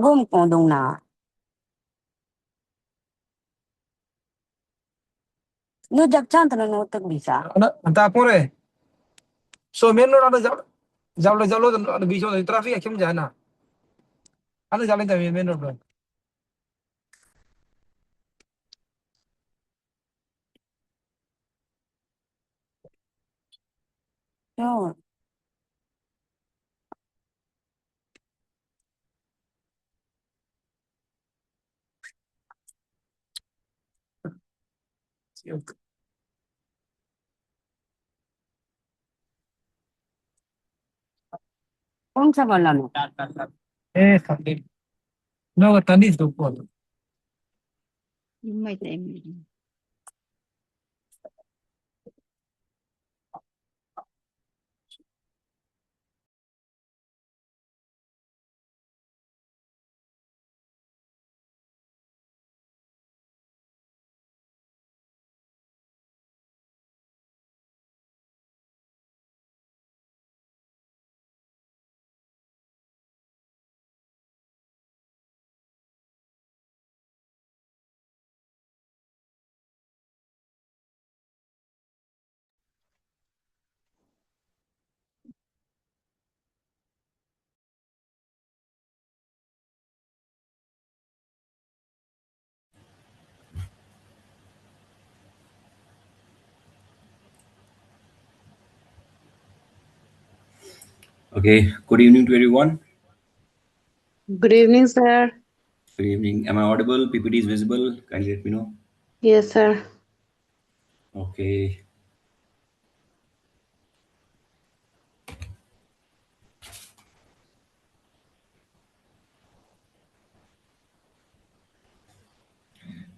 gồm có đồng nào nó chắc chắn là nó tự bị sao Anta pore. So main road ada jauh ada बीच में traffic है क्यों जाना? ada jalan के main road पे. rồi không sao mà làm Eh, tadi. No, tadi itu pun. mày em Okay, good evening to everyone. Good evening, sir. Good evening. Am I audible? PPT is visible. Kindly let me know. Yes, sir. Okay.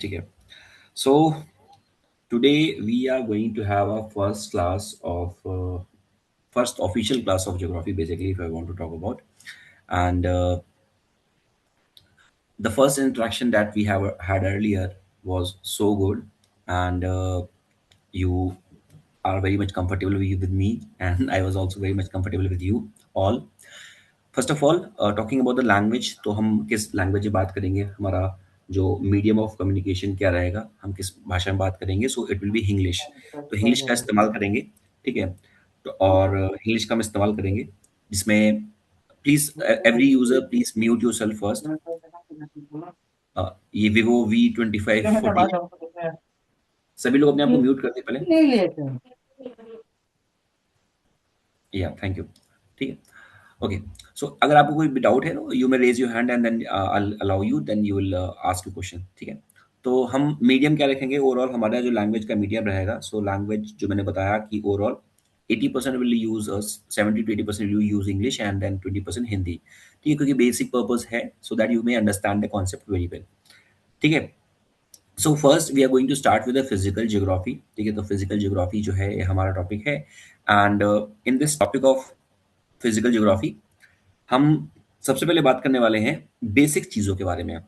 Okay. So today we are going to have our first class of first official class of geography, basically, if I want to talk about. And the first interaction that we have had earlier was so good, and you are very much comfortable with me, and I was also very much comfortable with you all. First of all talking about the language, तो हम किस language में बात करेंगे, हमारा जो medium of communication क्या रहेगा, हम किस भाषा में बात करेंगे. So it will be English. तो इंग्लिश का इस्तेमाल करेंगे, ठीक है. तो और इंग्लिश का हम इस्तेमाल करेंगे जिसमें please every user please mute your self first. ये विवो V2540 सभी लोग अपने आप को म्यूट कर दे पहले. या थैंक यू. ठीक है. ओके. सो अगर आपको कोई भी डाउट है, you may raise your hand and then I allow you, then you will ask you question. ठीक है. तो हम मीडियम क्या रखेंगे, ओवरऑल हमारा जो लैंग्वेज का मीडियम रहेगा. सो लैंग्वेज जो मैंने बताया कि overall 80% will use 70 to 80% will use English and then 20% Hindi. ठीक है, क्योंकि बेसिक पर्पस है so that you may understand the concept very well. ठीक है. So first we are going to start with physical geography. ठीक है. तो फिजिकल जियोग्राफी जो है ये हमारा टॉपिक है. And in this topic of physical geography हम सबसे पहले बात करने वाले हैं बेसिक चीज़ों के बारे में.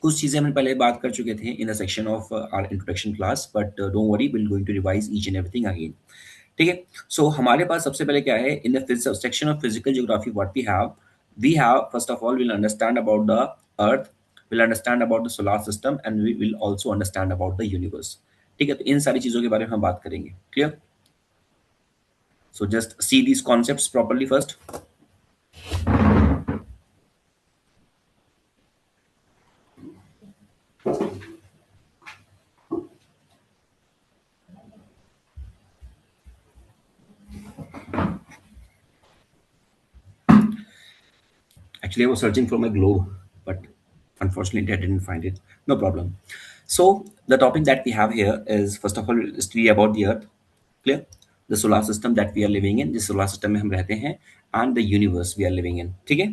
कुछ चीज़ें हम पहले बात कर चुके थे in the section of our introduction class, but don't worry, will going to revise each and everything again. ठीक है. सो हमारे पास सबसे पहले क्या है, in the section of physical geography what we have first of all will understand about the earth, will understand about the solar system and we will also understand about the universe. ठीक है. तो इन सारी चीज़ों के बारे में हम बात करेंगे. Clear. So just see these concepts properly first. Actually, I was searching for my globe, but unfortunately, I didn't find it. No problem. So, the topic that we have here is first of all, is to be about the Earth. Clear? The solar system that we are living in, जिस solar system में हम रहते हैं, and the universe we are living in. ठीक है?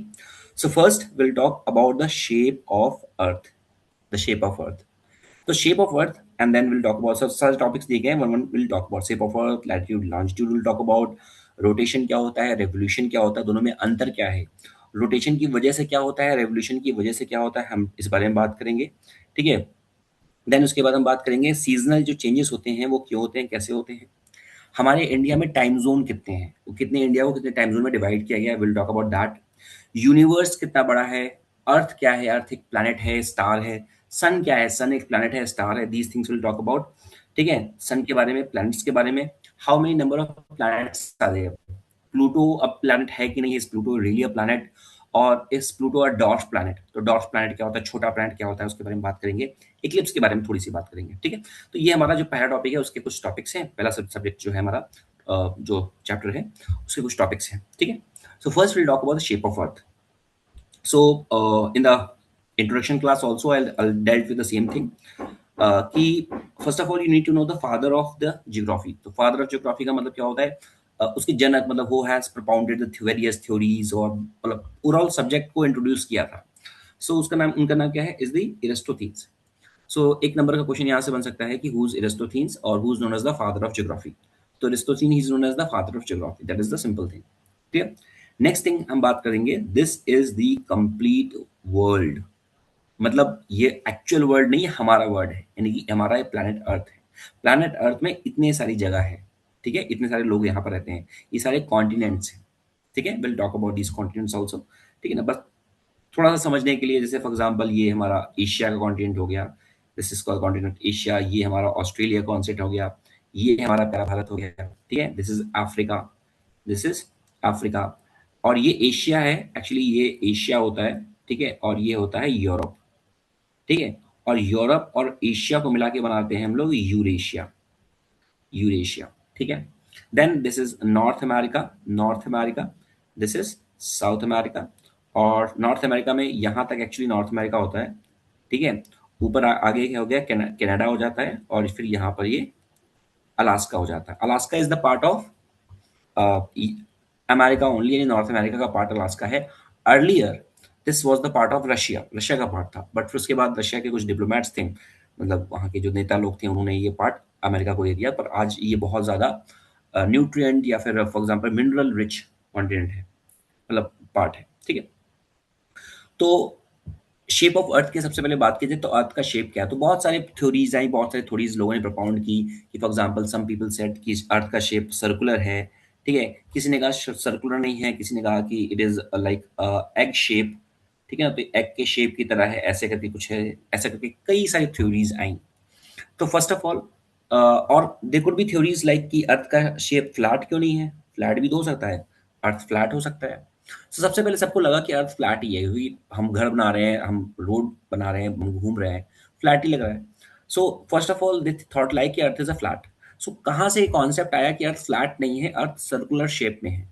So first, we'll talk about the shape of Earth. The shape of Earth. So shape of Earth, and then we'll talk about such topics दिए गए हैं. One we'll talk about shape of Earth, latitude, longitude. We'll talk about rotation क्या होता है, revolution क्या होता है, दोनों में अंतर क्या है, रोटेशन की वजह से क्या होता है, रेवोल्यूशन की वजह से क्या होता है, हम इस बारे में बात करेंगे. ठीक है. देन उसके बाद हम बात करेंगे सीजनल जो चेंजेस होते हैं वो क्यों होते हैं, कैसे होते हैं. हमारे इंडिया में टाइम जोन कितने हैं, वो कितने इंडिया को कितने टाइम जोन में डिवाइड किया गया है, will talk about that. Universe कितना बड़ा है, अर्थ क्या है, अर्थ एक प्लैनेट है, स्टार है, सन क्या है, सन एक प्लैनेट है, स्टार है, these things will talk about, ठीक है, सन के बारे में, प्लैनेट्स के बारे में, how many number of planets are there, Pluto अब प्लैनेट है कि नहीं, is Pluto really a planet, और is Pluto a dwarf planet, तो डॉर्फ प्लैनेट क्या होता है, छोटा प्लैनेट क्या होता है, उसके बारे में बात करेंगे, इक्लिप्स के बारे में थोड़ी सी बात करेंगे, ठीक है। तो ये हमारा जो पहला टॉपिक है उसके कुछ टॉपिक्स हैं, पहला सब्जेक्ट जो है हमारा जो चैप्टर है उसके कुछ टॉपिक्स हैं, ठीक है। So first will talk about the shape of earth. So in the introduction class also I'll dealt with the same thing. कि first of all you need to know the father of the geography. तो father of geography का मतलब क्या होता है, उसके जनक मतलब who has propounded the various theories और मतलब ओवरऑल सब्जेक्ट को इंट्रोड्यूस किया था. So उसका नाम, उनका नाम क्या है, इज द एरिस्टोथेन्स. सो एक नंबर का क्वेश्चन यहाँ से बन सकता है कि हु इज एरिस्टोथेन्स और who is known as the father of geography. तो Eratosthenes is known as the father of geography, that is the simple thing. Clear. Next thing हम बात करेंगे, this is the complete world. मतलब ये actual world नहीं, हमारा world है, यानी कि हमारा प्लैनेट अर्थ है. प्लैनेट अर्थ में इतने सारी जगह है, ठीक है, इतने सारे लोग यहाँ पर रहते हैं, ये सारे कॉन्टिनेंट्स हैं, ठीक है. Will talk about this continents also, ठीक है ना. बस थोड़ा सा समझने के लिए, जैसे फॉर एग्जांपल ये हमारा एशिया का कॉन्टिनेंट हो गया, this is called continent Asia. ये हमारा ऑस्ट्रेलिया कॉन्सेप्ट हो गया, ये हमारा प्यारा भारत हो गया, ठीक है. This is Africa, this is Africa. और ये एशिया है, एक्चुअली ये एशिया होता है, ठीक है, और ये होता है यूरोप, ठीक है. और यूरोप और एशिया को मिला के बनाते हैं हम लोग यूरेशिया, यूरेशिया, ठीक है. Then this is North America, North America. This is South America. और नॉर्थ अमेरिका में यहाँ तक एक्चुअली नॉर्थ अमेरिका होता है, ठीक है. ऊपर आगे क्या हो गया, कनाडा हो जाता है, और फिर यहाँ पर ये अलास्का हो जाता है. Alaska is the part of America only, यानी नॉर्थ अमेरिका का पार्ट अलास्का है. Earlier this was the part of Russia, Russia का पार्ट था, बट फिर उसके बाद रशिया के कुछ डिप्लोमेट्स थे, मतलब वहाँ के जो नेता लोग थे, उन्होंने ये पार्ट अमेरिका को दे दिया. पर आज ये बहुत ज़्यादा न्यूट्रिएंट या फिर for example mineral rich continent है, मतलब पार्ट है, ठीक है. तो शेप ऑफ अर्थ की सबसे पहले बात कीजिए, तो अर्थ का शेप क्या है. तो बहुत सारे थ्योरीज आई, बहुत सारे थ्योरीज लोगों ने propound की कि for example some people said कि अर्थ का शेप सर्कुलर है, ठीक है. किसी ने कहा सर्कुलर नहीं है, किसी ने कहा कि it is like egg shape, ठीक है ना. तो एग के शेप की तरह है, ऐसे करके कुछ है, ऐसे करके कई सारी थ्योरीज आई. तो फर्स्ट ऑफ ऑल और there could be theories like कि अर्थ का शेप फ्लैट क्यों नहीं है, फ्लैट भी तो हो सकता है, अर्थ फ्लैट हो सकता है. तो सबसे पहले सबको लगा कि अर्थ फ्लैट ही है, क्योंकि हम घर बना रहे हैं, हम रोड बना रहे हैं, हम घूम रहे हैं, फ्लैट ही लग रहा है. So first of all they thought like कि अर्थ इज अ फ्लैट. सो कहाँ से कॉन्सेप्ट आया कि अर्थ फ्लैट नहीं है, अर्थ सर्कुलर शेप में है.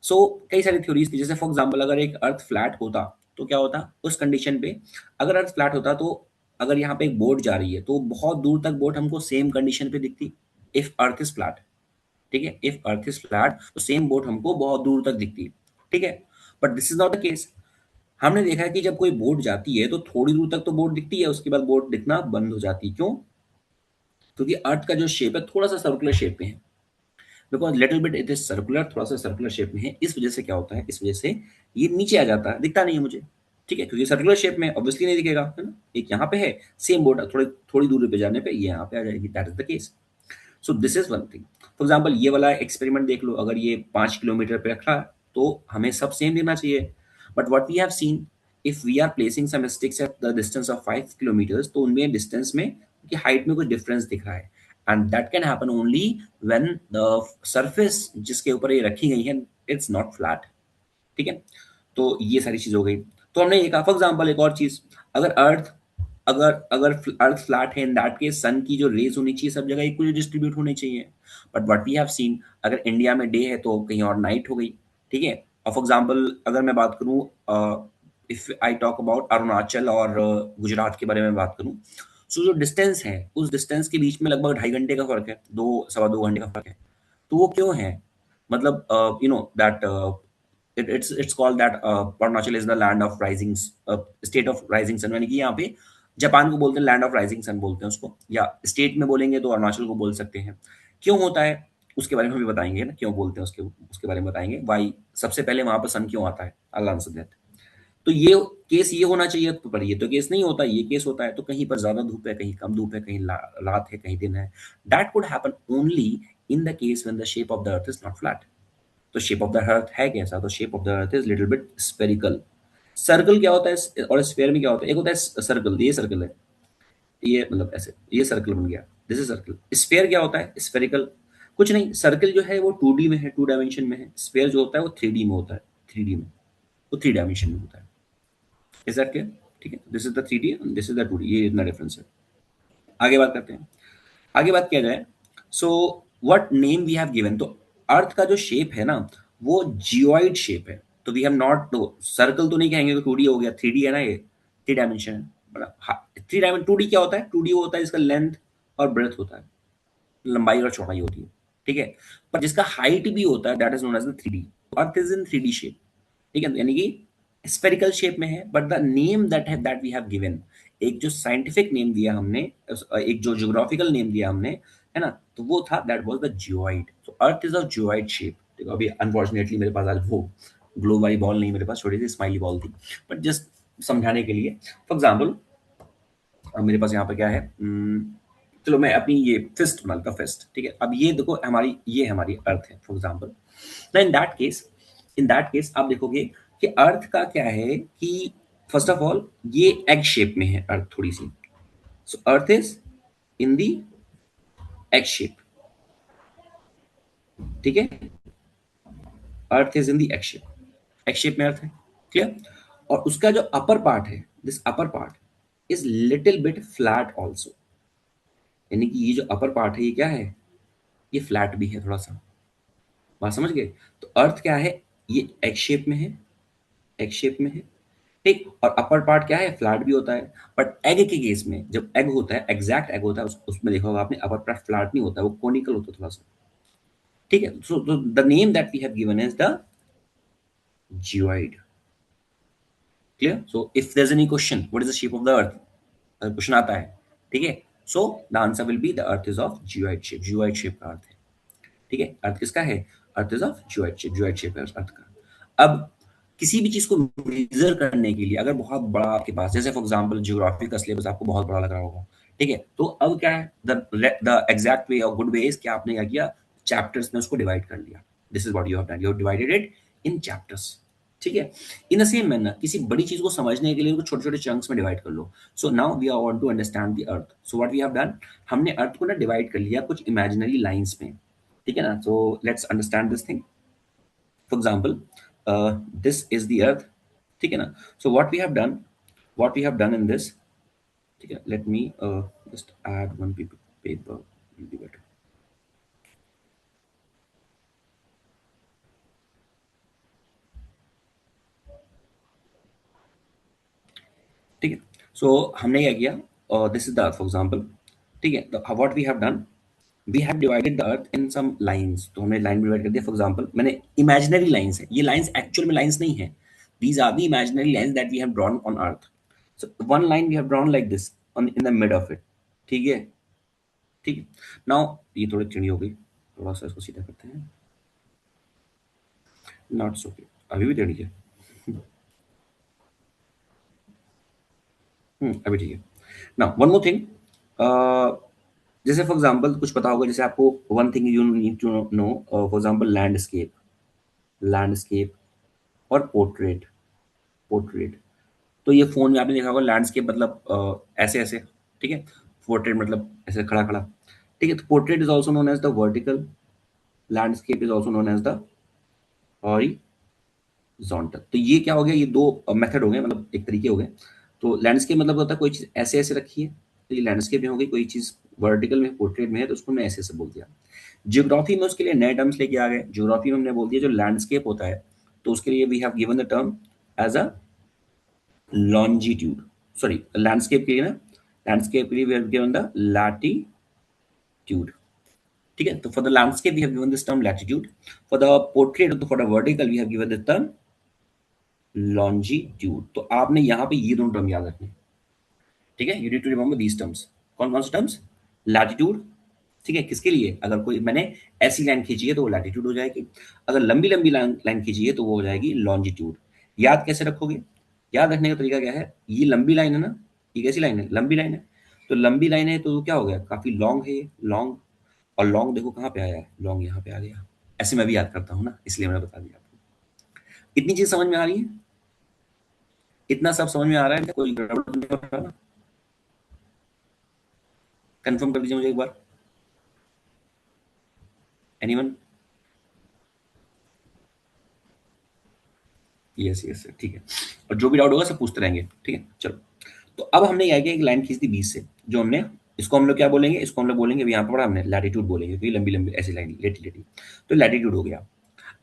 सो कई सारी थ्योरीज थी, जैसे फॉर एग्जाम्पल अगर एक अर्थ फ्लैट होता तो क्या होता उस कंडीशन पे, अगर अर्थ फ्लैट होता तो अगर यहाँ पे एक बोट जा रही है तो बहुत दूर तक बोट हमको सेम कंडीशन पे दिखती, इफ अर्थ इज फ्लैट, ठीक है. इफ अर्थ इज फ्लैट तो सेम बोट हमको बहुत दूर तक दिखती है, ठीक है. But this is not the case. हमने देखा है कि जब कोई बोट जाती है तो थोड़ी दूर तक तो बोट दिखती है, उसके बाद बोट दिखना बंद हो जाती है. क्यों? क्योंकि अर्थ का जो शेप है थोड़ा सा सर्कुलर शेप में है, because little bit it is circular, थोड़ा सा सर्कुलर शेप में है. इस वजह से क्या होता है, इस वजह से ये नीचे आ जाता है, दिखता नहीं है मुझे, ठीक है, क्योंकि सर्कुलर शेप में ऑब्वियसली नहीं दिखेगा, है ना. एक यहाँ पे है, सेम बोट थोड़ी थोड़ी दूरी पे जाने पे ये यहाँ पे आ जाएगी, that is the case. So this is one thing. For example ये वाला एक्सपेरिमेंट देख लो, अगर ये 5 किलोमीटर पे रखा है तो हमें सब सेम दिखना चाहिए. But what we have seen, if we are placing some sticks at the distance of 5 kilometres, तो उनमें डिस्टेंस में कि हाइट में कुछ डिफरेंस दिख रहा है. And that can happen only when the surface जिसके ऊपर ये रखी गई है इट्स नॉट फ्लैट, ठीक है. तो ये सारी चीज हो गई. तो हमने ये कहा, फॉर एग्जाम्पल एक और चीज, अगर अर्थ अगर अगर अर्थ फ्लैट है, इन दैट केस सन की जो रेज होनी चाहिए सब जगह इक्वली डिस्ट्रीब्यूट होनी चाहिए. But what we have seen, अगर इंडिया में डे है तो कहीं और नाइट हो गई, ठीक है. और फॉर एग्जांपल अगर मैं बात करूं, if I talk about Arunachal और गुजरात के बारे में बात करूं, सो जो डिस्टेंस है उस डिस्टेंस के बीच में लगभग 2.5 घंटे का फर्क है, 2 सवा 2 घंटे का फर्क है. तो वो क्यों है, मतलब you know that it's called that Arunachal is the land of rising state of rising sun, यानी कि यहाँ पे जापान को बोलते हैं लैंड ऑफ राइजिंग सन बोलते हैं उसको, या स्टेट में बोलेंगे तो अरुणाचल को बोल सकते हैं. क्यों होता है उसके बारे में भी बताएंगे ना, क्यों बोलते हैं उसके बारे में बताएंगे, वाई सबसे पहले वहां पर सन क्यों आता है, अल्लाह आंसर दैट. तो ये केस ये होना चाहिए, पर ये तो केस नहीं होता. ये केस होता है तो कहीं पर ज्यादा धूप है, कहीं कम धूप है, कहीं रात है, कहीं दिन है. That could happen only in the case when the shape of the earth is not flat. तो शेप ऑफ द अर्थ है कैसा? तो shape of the earth is little bit spherical. Circle क्या होता है और स्फेयर में क्या होता है? एक होता है सर्कल, ये सर्कल है, ये मतलब ऐसे, ये सर्कल बन गया, दिस इज सर्कल। स्फेयर क्या होता है? स्फेरिकल। कुछ नहीं, सर्कल जो है वो 2D में है, 2 डायमेंशन में है। स्फेयर जो होता है वो 3D में होता है, 3D में, वो 3 डायमेंशन में होता है। Is that clear? ठीक है, this is the 3D and this is the 2D, ये इतना डिफरेंस है। आगे बात करते हैं, आगे बात किया जाए। So what name we have given, तो अर्थ का जो शेप है ना वो जियोइड शेप है। तो वी हैव नॉट, तो सर्कल तो नहीं कहेंगे, तो 2D हो गया, 3D है ना, ये 3 डायमेंशन है। बड़ा 3 डायमेंशन 2D क्या होता है? 2D वो होता है जिसका लेंथ और ब्रेथ होता है, लंबाई और चौड़ाई होती है, ठीक है। पर जिसका हाइट भी होता है that is known as the 3D। Earth is in 3D shape, ठीक है, यानी कि स्पेरिकल शेप में है। But the name that we have given, एक जो साइंटिफिक नेम दिया हमने, एक जो ज्योग्राफिकल नेम दिया हमने, है ना, तो वो था दैट वाज द जियोइड। तो earth is a geoid shape. देखो अभी अनफॉर्चुनेटली मेरे पास आज वो ग्लोब वाली बॉल नहीं, मेरे पास छोटी सी स्माइली बॉल थी, बट जस्ट समझाने के लिए। फॉर एग्जाम्पल मेरे पास यहाँ पर क्या है, चलो मैं अपनी ये फिस्ट बना लेता हूँ, फिस्ट, ठीक है। अब ये देखो हमारी, ये हमारी अर्थ है for example. In that case, in that case आप देखोगे कि अर्थ का क्या है कि फर्स्ट ऑफ ऑल ये एग शेप में है अर्थ थोड़ी सी। So earth is in the egg shape, ठीक है। Earth is in the egg shape में अर्थ है, क्लियर। और उसका जो अपर पार्ट है, this upper part is little bit flat also, यानी कि ये जो अपर पार्ट है ये क्या है, ये फ्लैट भी है थोड़ा सा। बात समझ गए? तो अर्थ क्या है, ये एग शेप में है, एग शेप में है, ठीक। और अपर पार्ट क्या है, फ्लैट भी होता है। बट एग के केस में जब एग होता है, एग्जैक्ट एग होता है, उसमें देखा होगा आपने, अपर पार्ट फ्लैट नहीं होता, वो कोनिकल होता है थोड़ा सा, ठीक है। So the name that we have given is the geoid, clear. So if there is any question what is the shape of the earth, अगर क्वेश्चन आता है, ठीक है, so the answer will be the earth is of geoid shape. Geoid shape का earth है, ठीक है। Earth किसका है? Earth is of geoid shape, geoid shape है अर्थ का। अब किसी भी चीज को मेजर करने के लिए अगर बहुत बड़ा आपके पास, जैसे फॉर एग्जांपल ज्योग्राफी का सिलेबस आपको बहुत बड़ा लग रहा होगा, ठीक है, तो अब क्या है, द एग्जैक्ट वे और गुड वे इज कि आपने क्या किया, चैप्टर्स में उसको डिवाइड कर लिया। This is what you have done, you have divided it in chapters, ठीक है। इन द सेम मैनर किसी बड़ी चीज को समझने के लिए छोटे छोटे चंक्स में डिवाइड कर लो। So now we are want to understand the earth, so what we have done, हमने अर्थ को ना डिवाइड कर लिया कुछ इमेजिनरी लाइंस में, ठीक है ना। So let's understand this thing. For example this is the earth, ठीक है ना। So what we have done in this, ठीक है, let me just add one paper will be better. ठीक है, सो हमने क्या किया, this is the earth for example, ठीक है। तो what we have done, we have divided the earth in some lines. तो हमने लाइन डिवाइड कर दिया, फॉर एग्जाम्पल मैंने इमेजिनरी लाइंस है, ये लाइंस एक्चुअल में लाइंस नहीं है, these are the imaginary lines that we have drawn on earth. So one line we have drawn like this on in the mid of it, ठीक है, ठीक है। नाउ ये थोड़ी टेढ़ी हो गई, थोड़ा सा इसको सीधा करते हैं, नॉट सो, अभी भी टेढ़ी है, अभी ठीक है। नाउ वन मोर थिंग, जैसे फॉर एग्जांपल कुछ पता होगा, जैसे आपको one thing you need to know, for example landscape, landscape और पोर्ट्रेट, पोर्ट्रेट। तो ये फोन में आपने देखा होगा, लैंडस्केप मतलब ऐसे ऐसे, ठीक है, पोर्ट्रेट मतलब ऐसे खड़ा खड़ा, ठीक है। तो portrait is also known as the vertical, landscape is also known as the horizontal. तो ये क्या हो गया, ये दो मेथड हो गए, मतलब एक तरीके हो गए। तो लैंडस्केप मतलब होता है कोई चीज ऐसे ऐसे रखी है, तो ये लैंडस्केप में हो गई, कोई चीज वर्टिकल में पोर्ट्रेट में है तो उसको मैं ऐसे ऐसे बोल दिया। ज्योग्राफी में उसके लिए नए टर्म्स लेके आ गए। ज्योग्राफी में हमने बोल दिया जो लैंडस्केप होता है, तो उसके लिए we have given the term as a longitude, sorry landscape के लिए ना, लैंडस्केप के लिए we have given the latitude, ठीक है। तो for the landscape we have given this term latitude, for the portrait तो for the vertical we have given this term longitude. तो आपने यहाँ पे ये दोनों टर्म याद रखने, ठीक है, you need to remember these terms. कौन कौन से टर्म्स? लैटिट्यूड, ठीक है, किसके लिए, अगर कोई मैंने ऐसी लाइन खींची है तो वो लैटिट्यूड हो जाएगी, अगर लंबी लंबी लाइन खींची है तो वो हो जाएगी लॉन्जिट्यूड। याद कैसे रखोगे? याद रखने का तरीका क्या है, ये लंबी लाइन है ना, ये कैसी लाइन है, लंबी लाइन है, तो लंबी लाइन है तो क्या हो गया, काफी लॉन्ग है ये, लॉन्ग। और लॉन्ग देखो कहाँ पे आया है, लॉन्ग यहाँ पे आ गया, ऐसे मैं भी याद करता हूँ ना, इसलिए मैंने बता दिया आपको। इतनी चीज समझ में आ रही है? इतना सब समझ में आ रहा है? कोई गड़बड़ तो नहीं हो रहा ना? कंफर्म कर दीजिए मुझे एक बार, एनीवन? यस यस, ठीक है। और जो भी डाउट होगा सब पूछते रहेंगे, ठीक है। चलो, तो अब हमने क्या किया, एक लाइन खींच दी बीच से, जो हमने, इसको हम लोग क्या बोलेंगे, इसको हम लोग बोलेंगे, अभी यहाँ पर पढ़ा हमने, लैटिट्यूड बोलेंगे, क्योंकि लंबी लंबी ऐसी लाइन लेटी लेटी, तो लैटिट्यूड हो गया।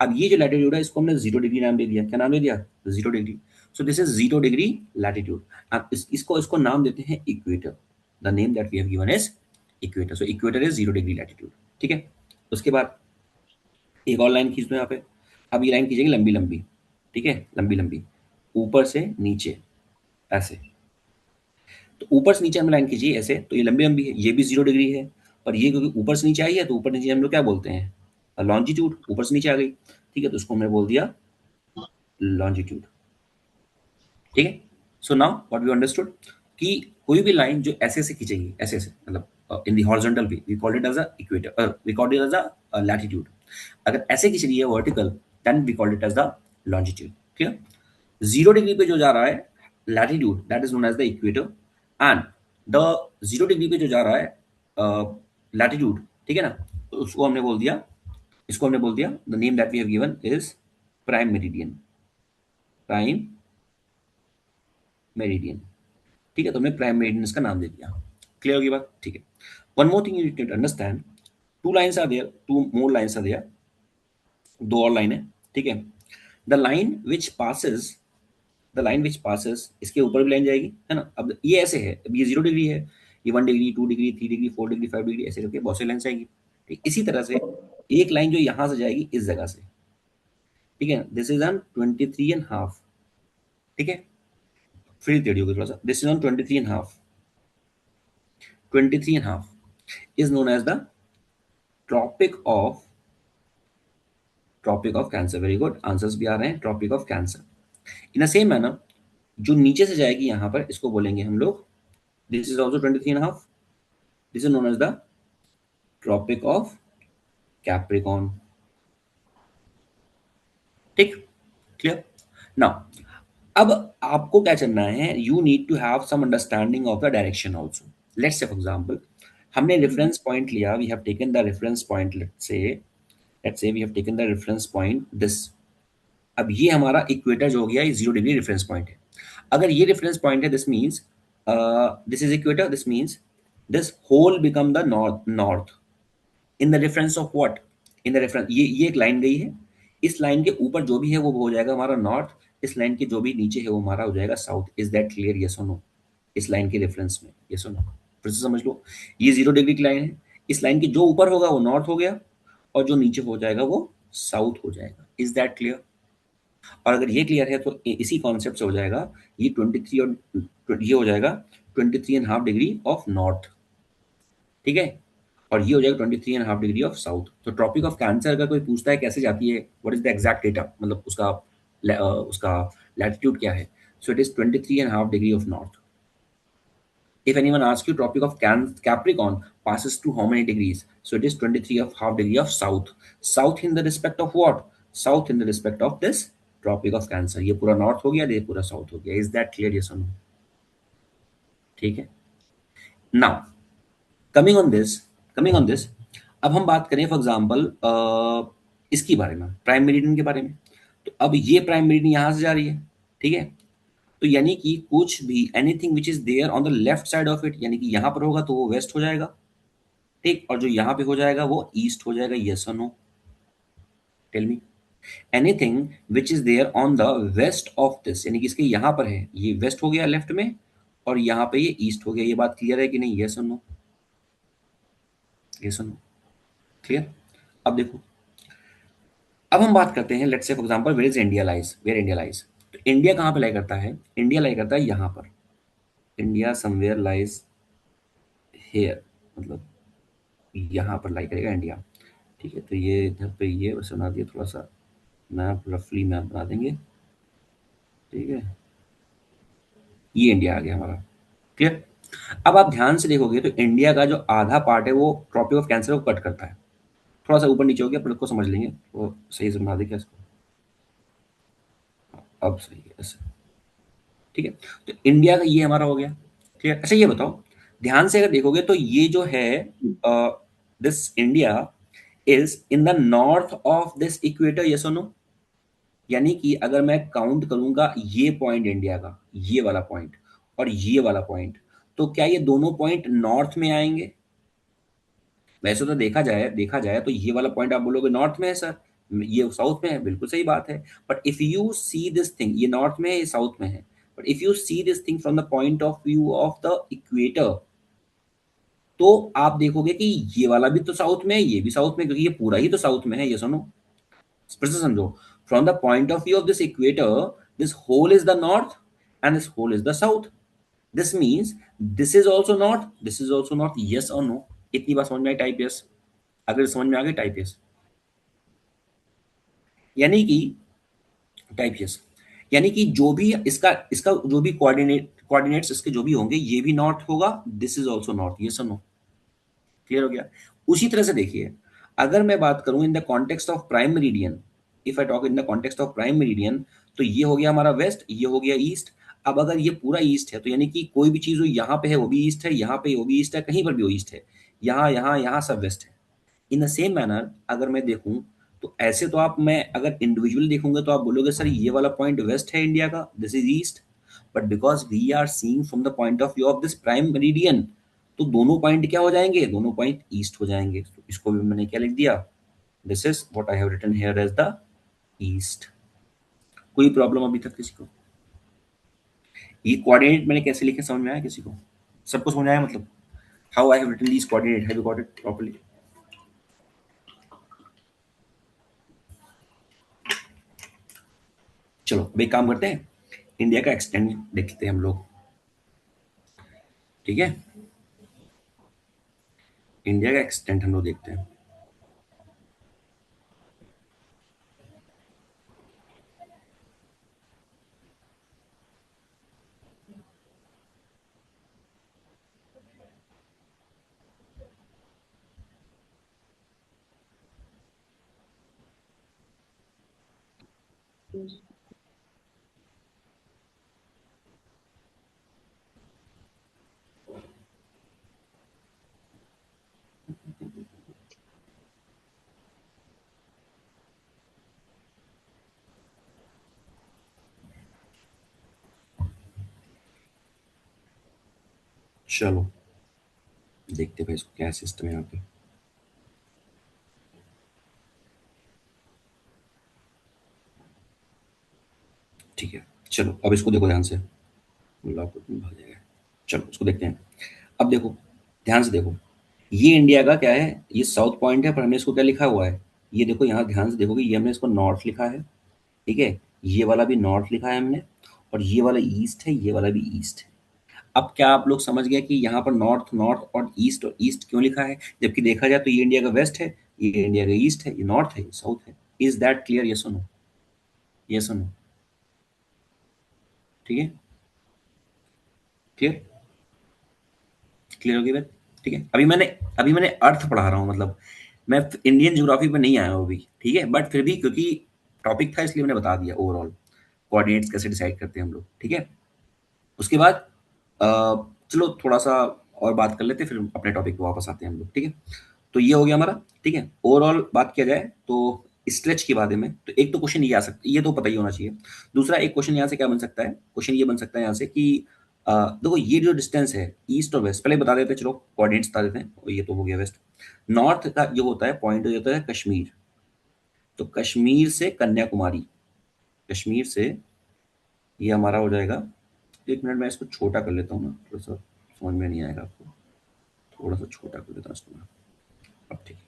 अब ये जो लैटिट्यूड है, इसको हमने 0 डिग्री नाम दे दिया। क्या नाम दे दिया? 0 degree. So this is 0 degree latitude. अब इसको नाम देते हैं equator. The name that we have given is equator. So equator is 0 degree latitude, ठीक है। उसके बाद एक और लाइन खींच दो यहाँ पे। अब ये लाइन खींचेंगे लंबी लंबी, ठीक है, लंबी लंबी, ऊपर से नीचे ऐसे। तो ऊपर से नीचे हम लाइन खींचिए ऐसे, तो ये लंबी लंबी है, ये भी 0 डिग्री है। और ये क्योंकि ऊपर से नीचे आई है, तो ऊपर नीचे हम लोग क्या बोलते हैं, लॉन्जिट्यूड। ऊपर से नीचे आ गई, ठीक है, तो उसको हमने बोल दिया लॉन्जिट्यूड, ठीक है। So now what we understood, कि कोई भी लाइन जो ऐसे ऐसे खींचेगी, ऐसे ऐसे, मतलब in the horizontal way, we called it as a equator, we called it as a latitude. अगर ऐसे खींच रही है vertical, then we called it as the longitude, clear. 0 degree पे जो जा रहा है latitude, that is known as the equator. And the 0 degree पे जो जा रहा है लैटिट्यूड, ठीक है ना, तो उसको हमने बोल दिया, इसको हमने बोल दिया, the name that we have given is prime meridian. Prime meridian, ठीक है, तो हमने प्राइम मेरिडियन इसका नाम दे दिया। क्लियर होगी बात, ठीक है। One more thing you need to understand, two lines are there, two more lines are there, दो और लाइन है, ठीक है। The line which passes, the line which passes, इसके ऊपर भी लाइन जाएगी, है ना। अब ये ऐसे है, अब ये 0 डिग्री है, ये 1 degree, 2 degree, 3 degree, 4 degree, 5 degree, ऐसे करके बहुत सी लाइन जाएगी, ठीक। इसी तरह से एक लाइन जो यहां से जाएगी इस जगह से, ठीक है, दिस इज ऑन 23.5, ठीक है, फिर टेढ़ी होगी थोड़ा सा, this is on 23.5, 23.5 is known as the tropic of, tropic of cancer. Very good, answers भी आ रहे हैं, tropic of cancer. In the same manner, जो नीचे से जाएगी यहां पर, इसको बोलेंगे हम लोग, this is also 23.5, this is known as the tropic of capricorn, ठीक, क्लियर। नाउ अब आपको क्या करना है, you need to have some understanding of the direction also. Let's say for example, हमने रेफरेंस पॉइंट लिया, we have taken the reference point, let's say we have taken the reference point this. अब ये हमारा equator जो हो गया, ये 0 degree reference point है। अगर ये रेफरेंस पॉइंट है, this means this is equator, this means this whole become the north in the reference of what, in the reference, ये एक लाइन गई है, इस लाइन के ऊपर जो भी है वो हो जाएगा हमारा नॉर्थ, इस लाइन के जो भी नीचे है वो हमारा हो जाएगा south. Is that clear, yes और नो? इस लाइन के रेफरेंस में, यस और नो? फिर से समझ लो, ये 0 डिग्री की लाइन है, इस लाइन के जो ऊपर होगा वो नॉर्थ हो गया, और जो नीचे हो जाएगा वो साउथ हो जाएगा। Is that clear? और अगर ये क्लियर है तो इसी कॉन्सेप्ट से हो जाएगा, ये 23 और ये हो जाएगा 23.5 डिग्री ऑफ नॉर्थ, ठीक है, और ये हो जाएगा 23.5 डिग्री ऑफ साउथ। तो ट्रॉपिक ऑफ कैंसर अगर कोई पूछता है कैसे जाती है, what is the exact data, मतलब उसका लैटिट्यूड क्या है, so it is 23.5 degree of north. If anyone asks you tropic of Capricorn passes through how many degrees? So it is 23.5 degree of south. South in the respect of what? South in the respect of this tropic of Cancer. ये पूरा north हो गया, ये पूरा south हो गया. Is that clear? Yes or no? ठीक है. Now coming on this, अब हम बात करें फॉर एग्जाम्पल इसकी बारे में, प्राइम मेरिडियन के बारे में। तो अब ये प्राइम मेरिडियन यहाँ से जा रही है, ठीक है, तो यानी कि कुछ भी anything which is there on the left side of it, यानी कि यहां पर होगा तो वो वेस्ट हो जाएगा, ठीक, और जो यहां पे हो जाएगा वो ईस्ट हो जाएगा। यस और no? Tell me. Anything which is there on the west of this, यानी कि इसके यहां पर है, ये वेस्ट हो गया लेफ्ट में, और यहां पे ये ईस्ट हो गया। ये बात क्लियर है कि नहीं? यस और नो? यस और नो? क्लियर। अब देखो, अब हम बात करते हैं, let's say for example, where is India lies, where India lies. तो इंडिया कहां पे लाई करता है? इंडिया लाई करता है यहां पर, इंडिया समवेयर लाइज हेयर, मतलब यहाँ पर लाई करेगा इंडिया, ठीक है। तो ये इधर पे ये वैसे बना दिया, थोड़ा सा मैप, रफली मैप बना देंगे, ठीक है, ये इंडिया आ गया हमारा, क्लियर। अब आप ध्यान से देखोगे तो इंडिया का जो आधा पार्ट है वो ट्रॉपिक ऑफ कैंसर को कट करता है, थोड़ा सा ऊपर नीचे हो गया, पर उसको समझ लेंगे, वो सही से बना दे क्या इसको। अब सही है ऐसे, ठीक है। तो इंडिया का ये हमारा हो गया, ठीक है। अच्छा ये बताओ, ध्यान से अगर देखोगे तो ये जो है this India is in the north of this equator, yes और नो? यानी कि अगर मैं काउंट करूंगा ये पॉइंट इंडिया का, ये वाला पॉइंट और ये वाला पॉइंट, तो क्या ये दोनों पॉइंट नॉर्थ में आएंगे? वैसे तो देखा जाए तो ये वाला पॉइंट आप बोलोगे नॉर्थ में है सर, ये साउथ में है, बिल्कुल सही बात है। But if you see this thing, ये नॉर्थ में है, ये साउथ में है, but if you see this thing from the point of view of the equator, तो आप देखोगे कि ये वाला भी तो साउथ में है, ये भी साउथ में, क्योंकि ये पूरा ही तो साउथ में है, ये सुनो फिर से समझो। From the point of view of this equator, this whole is the north and this whole is the south. This means this is also north, this is also north, yes और no? इतनी बात समझ में आई? Type yes. अगर समझ में आ गई type yes. यानी कि टाइप यस, यानी कि जो भी इसका इसका जो भी कोऑर्डिनेट्स इसके जो भी होंगे, ये भी नॉर्थ होगा, this is also north, yes और नो? क्लियर हो गया? उसी तरह से देखिए, अगर मैं बात करूं in the context of prime meridian, if I talk in the context of prime meridian, तो ये हो गया हमारा वेस्ट, ये हो गया ईस्ट। अब अगर ये पूरा ईस्ट है, तो यानी कि कोई भी चीज हो, यहाँ पे है वो भी ईस्ट है, यहाँ पे वो भी ईस्ट है, कहीं पर भी वो ईस्ट है, यहाँ सब वेस्ट है। इन द सेम मैनर अगर मैं देखूं, तो ऐसे तो आप, मैं अगर इंडिविजुअल देखूंगा तो आप बोलोगे सर ये वाला पॉइंट वेस्ट है इंडिया का, this is east. But because we are seeing from the point of view of this prime meridian, तो दोनों पॉइंट क्या हो जाएंगे? दोनों पॉइंट ईस्ट हो जाएंगे। तो इसको भी मैंने क्या लिख दिया? This is what I have written here as the east. कोई प्रॉब्लम अभी तक किसी को? ये कोऑर्डिनेट मैंने कैसे लिखे, समझ में आया किसी को? सबको समझ में आया? मतलब how I have written these coordinate, have you got it properly? चलो अब एक काम करते हैं, इंडिया का एक्सटेंड देखते हैं हम लोग, ठीक है। इंडिया का एक्सटेंट हम लोग देखते हैं। चलो देखते हैं भाई इसको क्या सिस्टम है यहाँ पे। ठीक है, चलो अब इसको देखो ध्यान से, लॉक भाग जाएगा। चलो इसको देखते हैं। अब देखो, ध्यान से देखो, ये इंडिया का क्या है, ये साउथ पॉइंट है, पर हमने इसको क्या लिखा हुआ है? ये देखो यहाँ ध्यान से देखोगे, ये हमने इसको नॉर्थ लिखा है, ठीक है। ये वाला भी नॉर्थ लिखा है हमने, और ये वाला ईस्ट है, ये वाला भी ईस्ट है। अब क्या आप लोग समझ गए कि यहाँ पर नॉर्थ नॉर्थ और ईस्ट क्यों लिखा है? जबकि देखा जाए तो ये इंडिया का वेस्ट है, ये इंडिया का ईस्ट है, ये नॉर्थ है, ये साउथ है। Is that clear? यस और नो? यस और नो? ठीक है, क्लियर? क्लियर होगी बात? ठीक है। अभी मैंने अर्थ पढ़ा रहा हूँ, मतलब मैं इंडियन ज्योग्राफी पे नहीं आया हूँ अभी, ठीक है। बट फिर भी क्योंकि टॉपिक था इसलिए मैंने बता दिया ओवरऑल कोऑर्डिनेट्स कैसे डिसाइड करते हैं हम लोग, ठीक है। उसके बाद अ, चलो थोड़ा सा और बात कर लेते हैं, फिर अपने टॉपिक पे वापस आते हैं हम लोग, ठीक है। तो ये हो गया हमारा, ठीक है। ओवरऑल बात किया जाए तो स्ट्रेच के बारे में, तो एक तो क्वेश्चन ये आ सकता है, ये तो पता ही होना चाहिए। दूसरा एक क्वेश्चन यहाँ से क्या बन सकता है, क्वेश्चन ये बन सकता है यहाँ से कि देखो ये जो डिस्टेंस है ईस्ट और वेस्ट, पहले बता देते हैं, चलो कोऑर्डिनेट्स बता देते हैं। और ये तो हो गया वेस्ट। नॉर्थ का जो होता है पॉइंट जो होता है कश्मीर, तो कश्मीर से कन्याकुमारी, कश्मीर से ये हमारा हो जाएगा। एक मिनट मैं इसको छोटा कर लेता हूँ ना, थोड़ा सा समझ में नहीं आएगा आपको, थोड़ा सा छोटा कर लेता हूँ इसको मैं। अब ठीक है,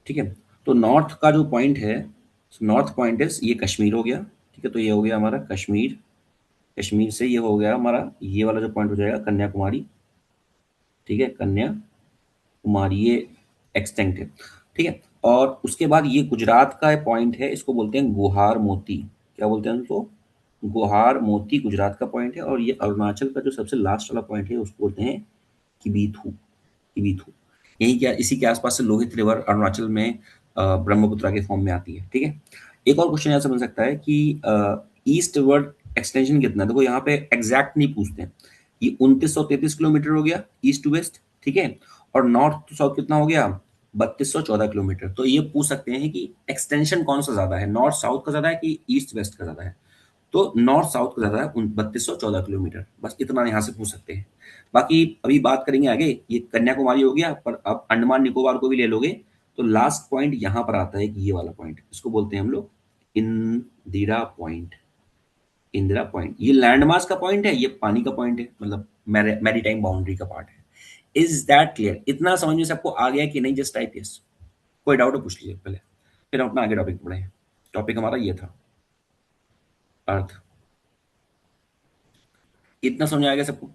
ठीक है। तो नॉर्थ का जो पॉइंट है, नॉर्थ पॉइंट है ये कश्मीर हो गया, ठीक है। तो ये हो गया हमारा कश्मीर, कश्मीर से ये हो गया हमारा ये वाला जो पॉइंट हो जाएगा कन्याकुमारी, ठीक है। कन्याकुमारी ये एक्सटेंट है, ठीक है। और उसके बाद ये गुजरात का पॉइंट है, इसको बोलते हैं गुहार मोती। क्या बोलते हैं उसको? गुहार मोती गुजरात का पॉइंट है। और ये अरुणाचल का जो सबसे लास्ट वाला पॉइंट है उसको बोलते हैं किबीथू, किबीथू। यही क्या इसी के आसपास से लोहित रिवर अरुणाचल में ब्रह्मपुत्र के फॉर्म में आती है। ठीक है, एक और क्वेश्चन ऐसा बन सकता है कि ईस्ट वर्ड एक्सटेंशन कितना है। देखो यहाँ पे एग्जैक्ट नहीं पूछते हैं, ये 2933 किलोमीटर हो गया ईस्ट टू वेस्ट, ठीक है, और नॉर्थ टू साउथ कितना हो गया 3214 किलोमीटर। तो ये पूछ सकते हैं कि एक्सटेंशन कौन सा ज्यादा है, नॉर्थ साउथ का ज्यादा है कि ईस्ट वेस्ट का ज्यादा है। तो नॉर्थ साउथ का ज्यादा है 3214 किलोमीटर, बस इतना यहाँ से पूछ सकते हैं। बाकी अभी बात करेंगे आगे, ये कन्याकुमारी हो गया, पर अब अंडमान निकोबार को भी ले लोगे तो लास्ट पॉइंट यहाँ पर आता है कि ये वाला पॉइंट, इसको बोलते हैं हम लोग इंदिरा पॉइंट। इंदिरा पॉइंट ये लैंडमार्क का पॉइंट है, ये पानी का पॉइंट है, मतलब मैरीटाइम बाउंड्री का पार्ट है। Is that clear? इतना समझ में से आपको आ गया कि नहीं? Just type yes. कोई डाउट है पूछ लीजिए पहले, फिर हम अपना आगे टॉपिक पढ़े। टॉपिक हमारा ये था अर्थ। इतना समझ में आ गया सबको?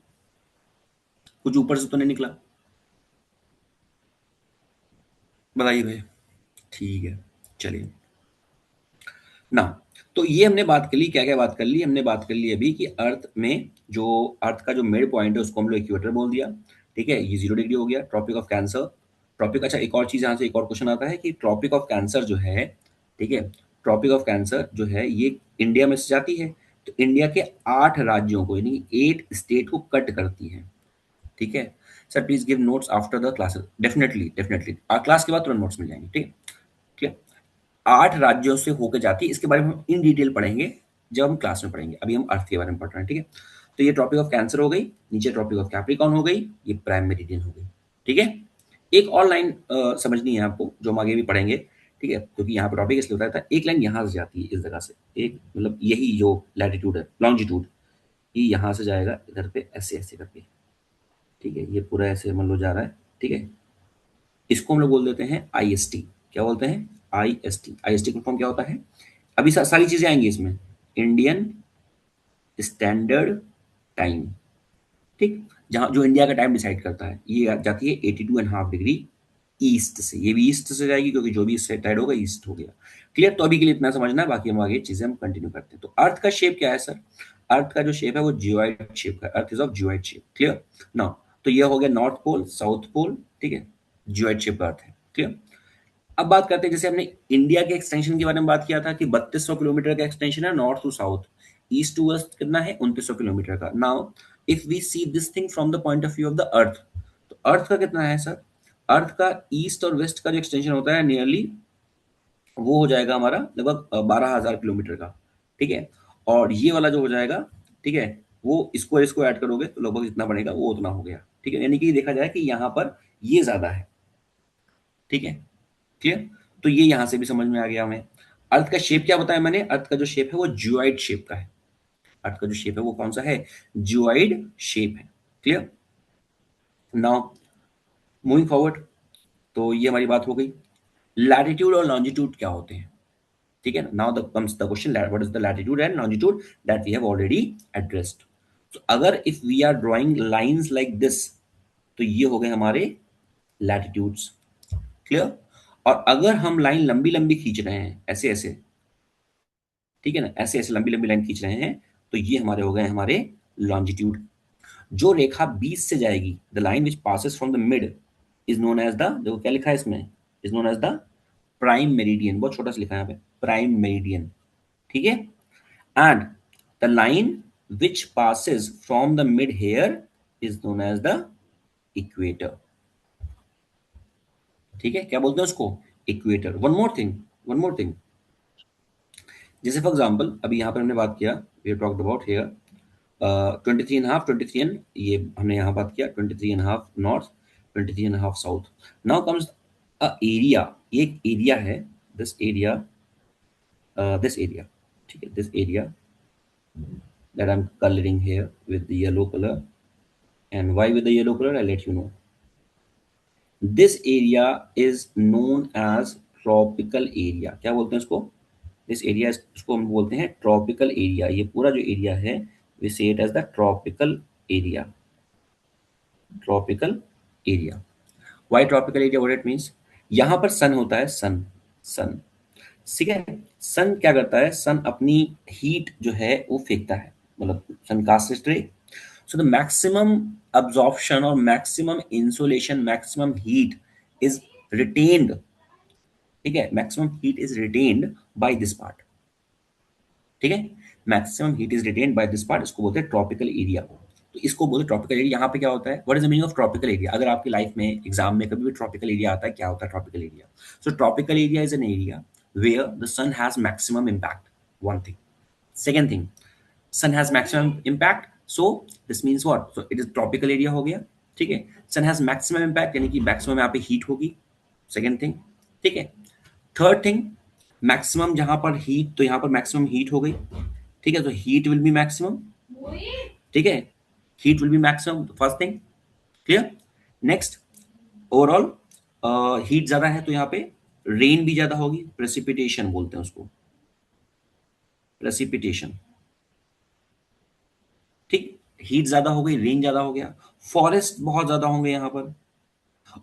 कुछ ऊपर से तो नहीं निकला? बताइए भाई। ठीक है, चलिए ना। तो ये हमने बात कर ली, क्या क्या बात कर ली हमने? बात कर ली अभी कि अर्थ में जो अर्थ का जो मिड पॉइंट है उसको हम लोग इक्वेटर बोल दिया। ठीक है, ये 0 डिग्री हो गया। ट्रॉपिक ऑफ कैंसर, ट्रॉपिक, अच्छा एक और चीज यहाँ से एक और क्वेश्चन आता है कि ट्रॉपिक ऑफ कैंसर जो है, ठीक है, ट्रॉपिक ऑफ कैंसर जो है ये इंडिया में से जाती है, तो इंडिया के 8 राज्यों को यानी 8 स्टेट को कट करती है। ठीक है sir, please give notes after the classes. Definitely definitely class के बाद तुरंत नोट्स मिल जाएंगे। ठीक है, ठीक है। 8 राज्यों से होकर जाती है, इसके बारे में हम इन डिटेल पढ़ेंगे जब हम क्लास में पढ़ेंगे। अभी हम अर्थ के बारे में पढ़ रहे हैं। ठीक है, तो ये ट्रॉपिक ऑफ कैंसर हो गई, नीचे ट्रॉपिक ऑफ कैप्रिकॉर्न हो गई, ये प्राइम मेरिडियन हो गई। ठीक है, एक और लाइन समझनी है आपको जो हम आगे भी पढ़ेंगे। ठीक है, क्योंकि यहाँ पर टॉपिक इसलिए होता है, एक लाइन यहाँ से जाती है इस जगह से, एक मतलब यही जो लैटिट्यूड है, लॉन्जिट्यूड, ये यहाँ से जाएगा इधर पे ऐसे ऐसे करके। ठीक है, ये पूरा ऐसे मान लो जा रहा है। ठीक है, इसको हम लोग बोल देते हैं IST। क्या बोलते हैं? IST। IST का फॉर्म क्या होता है? अभी सारी चीजें आएंगी इसमें। Indian standard time. ठीक, जहां जो इंडिया का टाइम डिसाइड करता है, ये जाती है 82.5 डिग्री ईस्ट से। ये भी ईस्ट से जाएगी क्योंकि जो भी साइड होगा ईस्ट हो गया। क्लियर? तो अभी के लिए इतना समझना है, बाकी हम आगे चीजें हम कंटिन्यू करते हैं। तो अर्थ का शेप क्या है सर? अर्थ का जो शेप है वो जियोइड शेप का। अर्थ is of geoid shape. Clear now? तो ये हो गया नॉर्थ पोल, साउथ पोल। ठीक है, जियोइड शेप का अर्थ है। क्लियर? अब बात करते हैं, जैसे हमने इंडिया के एक्सटेंशन के बारे में बात किया था कि 3200 किलोमीटर का एक्सटेंशन है north to south, east to west कितना है 2900 किलोमीटर का। Now if we see this thing from the point of view of the earth, तो अर्थ का कितना है सर? अर्थ का ईस्ट और वेस्ट का जो एक्सटेंशन होता है नियरली वो हो जाएगा हमारा लगभग 12,000 किलोमीटर का। ठीक है, और ये वाला जो हो जाएगा, ठीक है, वो इसको इसको ऐड करोगे तो लगभग जितना बनेगा वो उतना हो गया। ठीक है, यानी कि देखा जाए कि यहाँ पर ये ज्यादा है। ठीक है, क्लियर? तो ये यहां से भी समझ में आ गया हमें। अर्थ का शेप क्या बताया मैंने? अर्थ का जो शेप है वो जियोइड शेप का है। अर्थ का जो शेप है वो कौन सा है? जियोइड शेप है। क्लियर? नाउ मूविंग फॉरवर्ड, तो ये हमारी बात हो गई। लैटिट्यूड और लॉन्जिट्यूड क्या होते हैं? ठीक है, now the comes the question, what is the latitude and longitude, that we have already addressed. तो अगर if we are drawing lines like this, तो ये हो गए हमारे लैटिट्यूड्स। क्लियर? और अगर हम लाइन लंबी लंबी खींच रहे हैं ऐसे ऐसे, ठीक है ना, ऐसे ऐसे लंबी लंबी लाइन खींच रहे हैं, तो ये हमारे हो गए हमारे लॉन्जिट्यूड। जो रेखा 20 से जाएगी, the line which passes from the mid is known as the, देखो क्या लिखा है इसमें, is known as the prime meridian. बहुत छोटा सा लिखा है यहाँ पे, प्राइम मेरिडियन। ठीक है, and the line which passes from the mid here is known as the equator. ठीक है, क्या बोलते हैं उसको? Equator. One more thing, one more thing, जैसे फॉर एग्जाम्पल अभी यहाँ पर हमने बात किया, we talked about here 23.5, 23 and ये हमने यहाँ बात किया 23.5 north, 23.5 south. Now comes a area, एक एरिया है, दिस एरिया, दिस एरिया, ठीक है, this area that I'm coloring here with the yellow color, and why with the yellow color I'll let you know. This area is known as tropical area। क्या बोलते हैं इसको? This area, इसको हम बोलते हैं ट्रॉपिकल एरिया। ये पूरा जो एरिया है we say it as the tropical area. Tropical area, why tropical area? What it means, यहां पर सन होता है, सन, सन, ठीक है। सन क्या करता है? सन अपनी हीट जो है वो फेंकता है, मतलब सन कास्ट रे। सो द मैक्सिमम अब्जॉर्प्शन और maximum insolation, maximum heat is retained, ठीक है, maximum heat is retained by this part, ठीक है, maximum heat is retained by this part, इसको बोलते हैं ट्रॉपिकल एरिया। तो इसको बोलते हैं ट्रॉपिकल एरिया। यहाँ पे क्या होता है, what is the meaning of tropical area? अगर आपकी लाइफ में एग्जाम में कभी भी ट्रॉपिकल एरिया आता है, क्या होता है tropical area? So tropical area is an area where the sun has maximum impact, one thing. Second thing, sun has maximum impact, so this means what, so it is tropical area हो गया, ठीक है। sun has maximum impact यानी कि maximum यहाँ पे heat होगी, second thing, ठीक है। थर्ड थिंग, मैक्सिमम जहां पर हीट, तो यहाँ पर मैक्सिमम हीट हो गई, ठीक है, तो हीट विल बी मैक्सिमम, ठीक है, heat will be maximum, first thing, clear. Next, overall heat ज्यादा है तो यहाँ पे रेन भी ज्यादा होगी, प्रेसिपिटेशन बोलते हैं उसको, प्रेसिपिटेशन, ठीक। हीट ज्यादा हो गई, रेन ज्यादा हो गया, फॉरेस्ट बहुत ज्यादा होंगे यहाँ पर,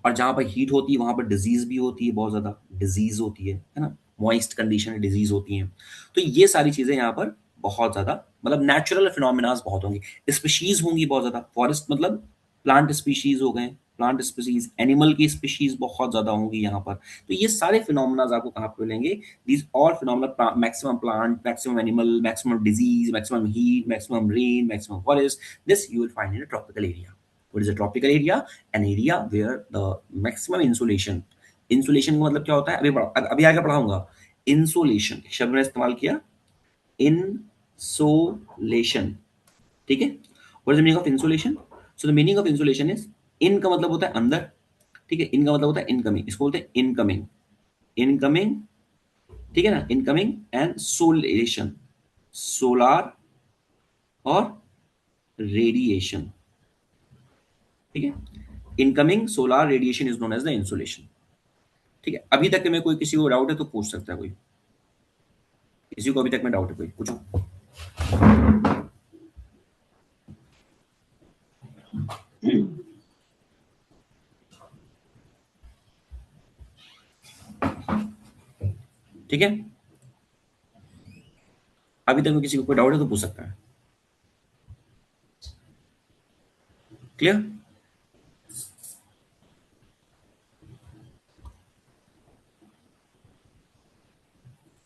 और जहां पर हीट होती है वहां पर डिजीज भी होती है, बहुत ज्यादा डिजीज होती है ना, मॉइस्ट कंडीशन डिजीज होती हैं। तो ये सारी चीजें यहाँ पर बहुत ज्यादा, मतलब नेचुरल फिनोमिनाज बहुत होंगे, स्पीशीज होंगी बहुत ज्यादा, फॉरेस्ट मतलब प्लांट स्पीशीज हो गए, प्लांट स्पीशीज, एनिमल की स्पीशीज बहुत ज्यादा होंगी यहाँ पर। तो ये सारे फिनोमिनाज आपको कहाँ पे मिलेंगे? These all phenomena, maximum plant, maximum animal, maximum disease, maximum heat, maximum rain, maximum forest, this you will find in a tropical area. What is a tropical area? An area where the maximum insolation, insolation का मतलब क्या होता है, अभी आगे पढ़ाऊंगा। insolation शब्द मैंने इस्तेमाल किया, insolation, ठीक है। what is the meaning of insolation? So the meaning of insolation is, in का मतलब होता है अंदर, ठीक है, in का मतलब होता है इनकमिंग, इसको बोलते हैं इनकमिंग, इनकमिंग, ठीक है ना, इनकमिंग एंड सोलेशन, सोलार और रेडिएशन, ठीक है, incoming solar radiation is known as the insulation, ठीक है। अभी तक में कोई किसी को डाउट है तो पूछ सकता है कोई, किसी को अभी तक में डाउट है कोई, पूछो। ठीक है, अभी तक में किसी को कोई डाउट है तो पूछ सकता है, क्लियर?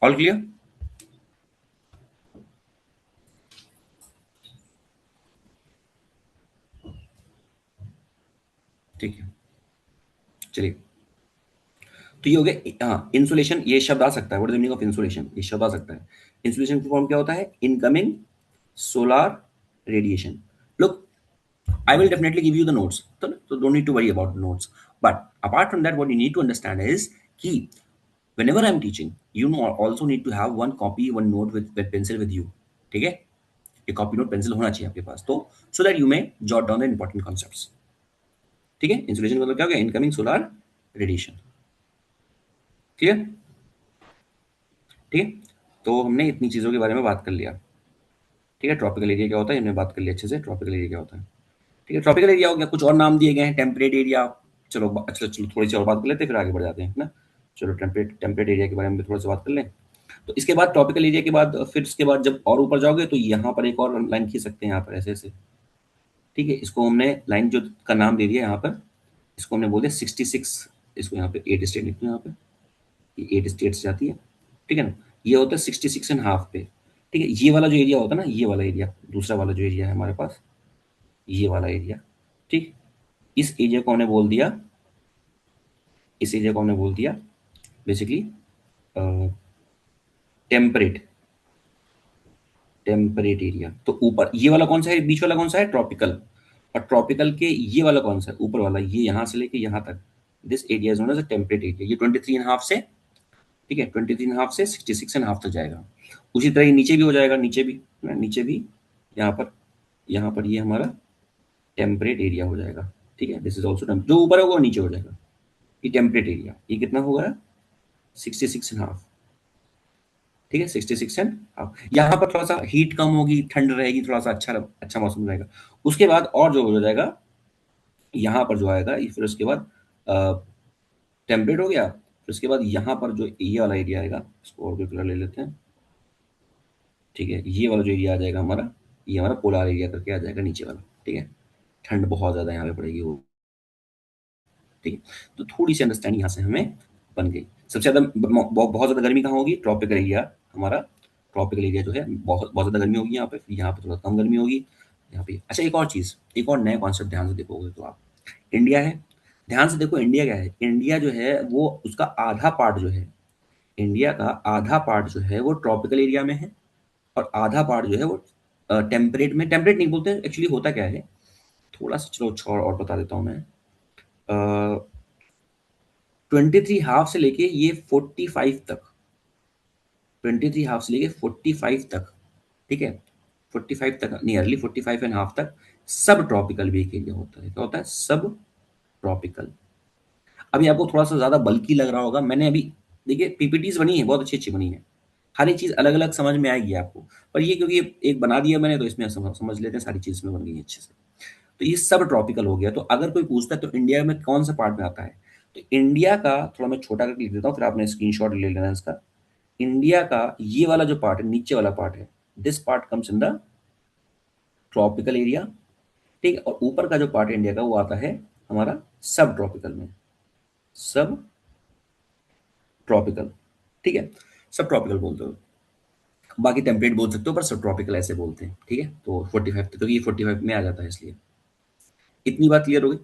All clear? ठीक है, चलिए। तो ये हो गया, हाँ, इंसुलेशन, ये शब्द आ सकता है, what is the meaning of insulation, ये शब्द आ सकता है। इंसुलेशन की फॉर्म क्या होता है? Incoming solar radiation. Look, I will definitely give you the notes, so don't need to worry about the notes. But apart from that, what you need to understand is key. Whenever I'm teaching, you know, also need to have one copy, one note with pencil with you. ठीक है, एक copy note pencil होना चाहिए आपके पास, तो so that you may jot down the important concepts. ठीक है, insulation मतलब क्या हो गया? Incoming solar radiation, clear? ठीक है, तो हमने इतनी चीजों के बारे में बात कर लिया, ठीक है। ट्रॉपिकल एरिया क्या होता है हमने बात कर लिया अच्छे से, ट्रॉपिकल एरिया क्या होता है, ठीक है। ट्रॉपिकल एरिया हो गया, कुछ और नाम दिए गए हैं, टेम्परेट एरिया, चलो अच्छा, चलो थोड़ी सी और बात कर लेते हैं, फिर आगे बढ़ जाते हैं ना। चलो टेम्परेट एरिया के बारे में थोड़ा सा बात कर लें। तो इसके बाद ट्रॉपिकल एरिया के बाद, फिर इसके बाद जब और ऊपर जाओगे तो यहाँ पर एक और लाइन खींच सकते हैं, यहाँ पर ऐसे ऐसे, ठीक है। इसको हमने लाइन जो का नाम दे दिया यहाँ पर, इसको हमने बोल दिया 66, इसको यहाँ पे 8 स्टेट लिखते हैं, यहाँ पे ये 8 स्टेट्स जाती है, ठीक है ना। ये होता है 66.5 पे, ठीक है। ये वाला जो एरिया होता है ना, ये वाला एरिया, दूसरा वाला जो एरिया है हमारे पास, ये वाला एरिया, ठीक, इस एरिया को हमने बोल दिया, इस एरिया को हमने बोल दिया बेसिकली टेम्परेट, टेम्परेट एरिया। तो ऊपर ये वाला कौन सा है, बीच वाला कौन सा है? ट्रॉपिकल। और ट्रॉपिकल के ये वाला कौन सा है? ऊपर वाला, ये यहाँ से लेके यहाँ तक, this area is known as a temperate area. ये 23.5 से, ठीक है, 23.5 से 66.5 तक जाएगा। उसी तरह ये नीचे भी हो जाएगा, नीचे भी ना, नीचे भी यहाँ पर ये हमारा टेम्परेट एरिया हो जाएगा, ठीक है। दिस इज ऑल्सो, जो ऊपर होगा वो नीचे हो जाएगा। ये टेम्परेट एरिया, ये कितना होगा? 66.5, ठीक है, 66.5। यहाँ पर थोड़ा सा हीट कम होगी, ठंड रहेगी, थोड़ा सा अच्छा मौसम रहेगा। उसके बाद और जो हो जाएगा, यहाँ पर जो आएगा, फिर उसके बाद टेम्परेट हो गया, फिर उसके बाद यहाँ पर जो ये वाला एरिया आएगा, इसको और भी कलर ले लेते हैं, ठीक है। ये वाला जो एरिया आ जाएगा हमारा, ये हमारा पोलार एरिया करके आ जाएगा नीचे वाला, ठीक है। ठंड बहुत ज्यादा यहाँ पे पड़ेगी वो, ठीक है, तो थोड़ी सी अंडरस्टैंडिंग यहाँ से हमें बन गई। सबसे ज़्यादा बहुत ज़्यादा गर्मी कहाँ होगी? ट्रॉपिकल एरिया, हमारा ट्रॉपिकल एरिया जो है बहुत बहुत ज़्यादा गर्मी होगी यहाँ पे, फिर यहाँ पे थोड़ा कम गर्मी होगी यहाँ पे। अच्छा, एक और चीज़, एक और नया कॉन्सेप्ट ध्यान से देखोगे तो आप, इंडिया है, ध्यान से देखो इंडिया क्या है। इंडिया जो है वो उसका आधा पार्ट जो है, इंडिया का आधा पार्ट जो है वो ट्रॉपिकल एरिया में है, और आधा पार्ट जो है वो टेम्परेट में, टेम्परेट नहीं बोलते एक्चुअली, होता क्या है, थोड़ा सा चलो छोड़ और बता देता हूँ मैं। 23 हाफ से लेके ये 45 तक, 23 हाफ से लेके 45 तक, ठीक है, 45 तक, नियरली 45.5 तक सब ट्रॉपिकल भी एक एरिया होता है। क्या होता है? सब ट्रॉपिकल। अभी आपको थोड़ा सा ज़्यादा बल्कि लग रहा होगा, मैंने अभी, देखिए पीपीटीज बनी है, बहुत अच्छी अच्छी बनी है, हर एक चीज़ अलग अलग समझ में आएगी आपको, पर ये क्योंकि एक बना दिया मैंने तो इसमें समझ लेते हैं, सारी चीज़ इसमें बन गई है अच्छे से। तो ये सब ट्रॉपिकल हो गया। तो अगर कोई पूछता है तो इंडिया में कौन सा पार्ट में आता है, तो इंडिया का थोड़ा मैं छोटा करके लिख देता हूँ, फिर आपने स्क्रीनशॉट ले लेना इसका। इंडिया का ये वाला जो पार्ट है, नीचे वाला पार्ट है, this part comes in the tropical area, ठीक है, और ऊपर का जो पार्ट है इंडिया का वो आता है हमारा सब ट्रॉपिकल में, सब ट्रॉपिकल, ठीक है, सब ट्रॉपिकल बोलते हो, बाकी टेम्परेट बोल सकते हो, पर सब ट्रॉपिकल ऐसे बोलते हैं, ठीक है। तो 45, तो ये 45 में आ जाता है, इसलिए इतनी बात क्लियर होगी,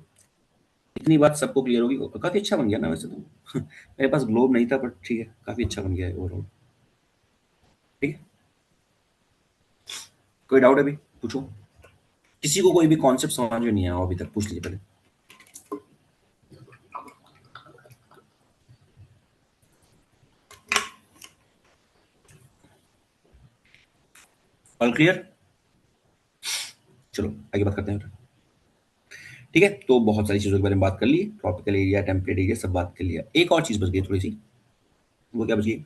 इतनी बात सबको क्लियर होगी। काफी अच्छा बन गया ना वैसे तो मेरे पास ग्लोब नहीं था, पर ठीक है, काफी अच्छा बन गया है ओवरऑल, ठीक है। कोई डाउट है अभी? पूछो, किसी को कोई भी कॉन्सेप्ट समझ में नहीं आया हो अभी तक, पूछ लीजिए पहले। All clear? चलो आगे बात करते हैं, ठीक है। तो बहुत सारी चीज़ों के बारे में बात कर ली, ट्रॉपिकल एरिया, टेम्परेट एरिया, सब बात कर लिया। एक और चीज़ बच गई थोड़ी सी, वो क्या बच गई?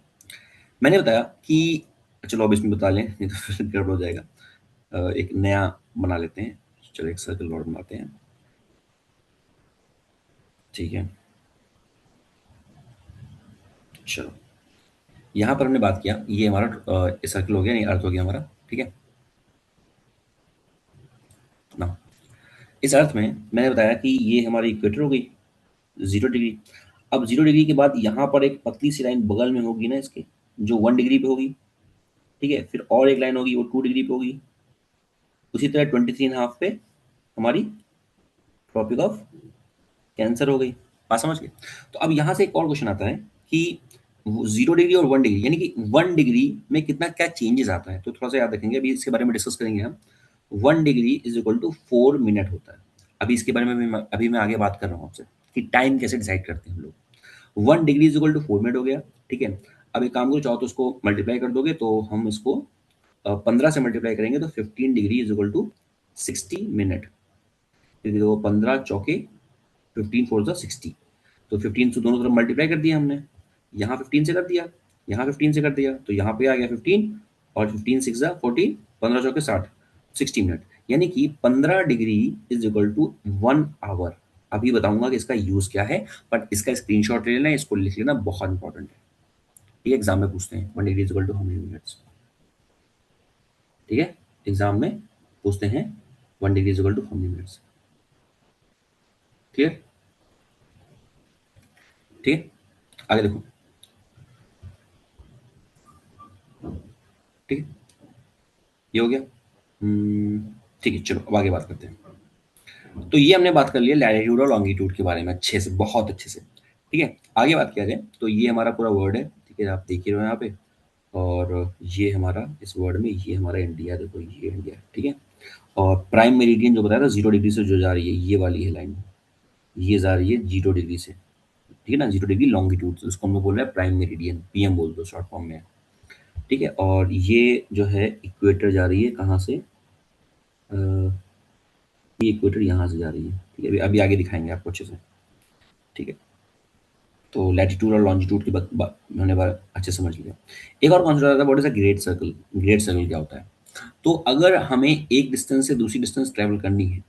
मैंने बताया कि, चलो अब इसमें बता लें, नहीं तो फिर गड़बड़ हो जाएगा। एक नया बना लेते हैं, चलो एक सर्कल और बनाते हैं, ठीक है। चलो यहाँ पर हमने बात किया, ये हमारा सर्कल हो गया, नहीं अर्थ हो गया हमारा, ठीक है ना। इस अर्थ में मैंने बताया कि ये हमारी इक्वेटर हो गई 0 डिग्री। अब 0 डिग्री के बाद यहाँ पर एक पतली सी लाइन बगल में होगी ना इसके, जो 1 डिग्री पे होगी, ठीक है, फिर और एक लाइन होगी वो 2 डिग्री पे होगी। उसी तरह 23.5 पे हमारी ट्रॉपिक ऑफ कैंसर हो गई। बात समझ गए? तो अब यहाँ से एक और क्वेश्चन आता है कि 0 डिग्री और 1 डिग्री, यानी कि 1 डिग्री में कितना क्या चेंजेस आता है, तो थोड़ा सा याद रखेंगे, अभी इसके बारे में डिस्कस करेंगे हम। 1 degree is equal to 4 minute होता है। अभी इसके बारे में अभी मैं आगे बात कर रहा हूँ आपसे कि टाइम कैसे डिसाइड करते हैं हम लोग। 1 degree is equal to 4 minute हो गया, ठीक है। अब एक काम करो, चाहो तो उसको मल्टीप्लाई कर दोगे, तो हम इसको 15 से मल्टीप्लाई करेंगे तो 15 degree is equal to 60 minute. क्योंकि देखो 15 चौके 15 फोर ज़ा 60, तो 15 से दोनों तरफ मल्टीप्लाई कर दिया हमने, यहाँ 15 से कर दिया, यहाँ 15 से कर दिया, तो यहाँ पे आ गया 15, और 15 सिक्स ज़ा 40, 15 चौके 60, 60 मिनट, यानी कि 15 degree is equal to 1 hour. अभी बताऊंगा कि इसका यूज़ क्या है, बट इसका स्क्रीनशॉट ले लेना, इसको लिख लेना, बहुत इंपॉर्टेंट है। ये एग्जाम में पूछते हैं 1 degree is equal to how many minutes, ठीक है, एग्जाम में पूछते हैं 1 degree is equal to how many minutes. Clear? ठीक है, आगे देखो, ठीक है, ये हो गया। ठीक है, चलो अब आगे बात करते हैं। तो ये हमने बात कर लिया लैटिट्यूड और लॉन्गिट्यूड के बारे में अच्छे से, बहुत अच्छे से, ठीक है। आगे बात किया जाए तो ये हमारा पूरा वर्ड है, ठीक है, आप देख ही रहे हो यहाँ पे, और ये हमारा, इस वर्ड में ये हमारा इंडिया, देखो ये इंडिया, ठीक है। और प्राइम मेरिडियन जो बताया था 0 डिग्री से जो जा रही है, ये वाली है लाइन, ये जा रही है 0 डिग्री से, ठीक है ना, 0 डिग्री लॉन्गिट्यूड, तो उसको हम लोग बोल रहे हैं प्राइम मेरिडियन, पीएम बोल दो शॉर्ट फॉर्म में, ठीक है। और ये जो है इक्वेटर जा रही है कहाँ से, ये इक्वेटर यहाँ से जा रही है, ठीक है, अभी अभी आगे दिखाएंगे आपको अच्छे से, ठीक है। तो लैटिट्यूड और लॉन्जिट्यूड की बात हमने बार अच्छे से समझ लिया। एक और कॉन्सेप्ट आता है, what is a great circle. Great circle क्या होता है? तो अगर हमें एक डिस्टेंस से दूसरी डिस्टेंस ट्रैवल करनी है,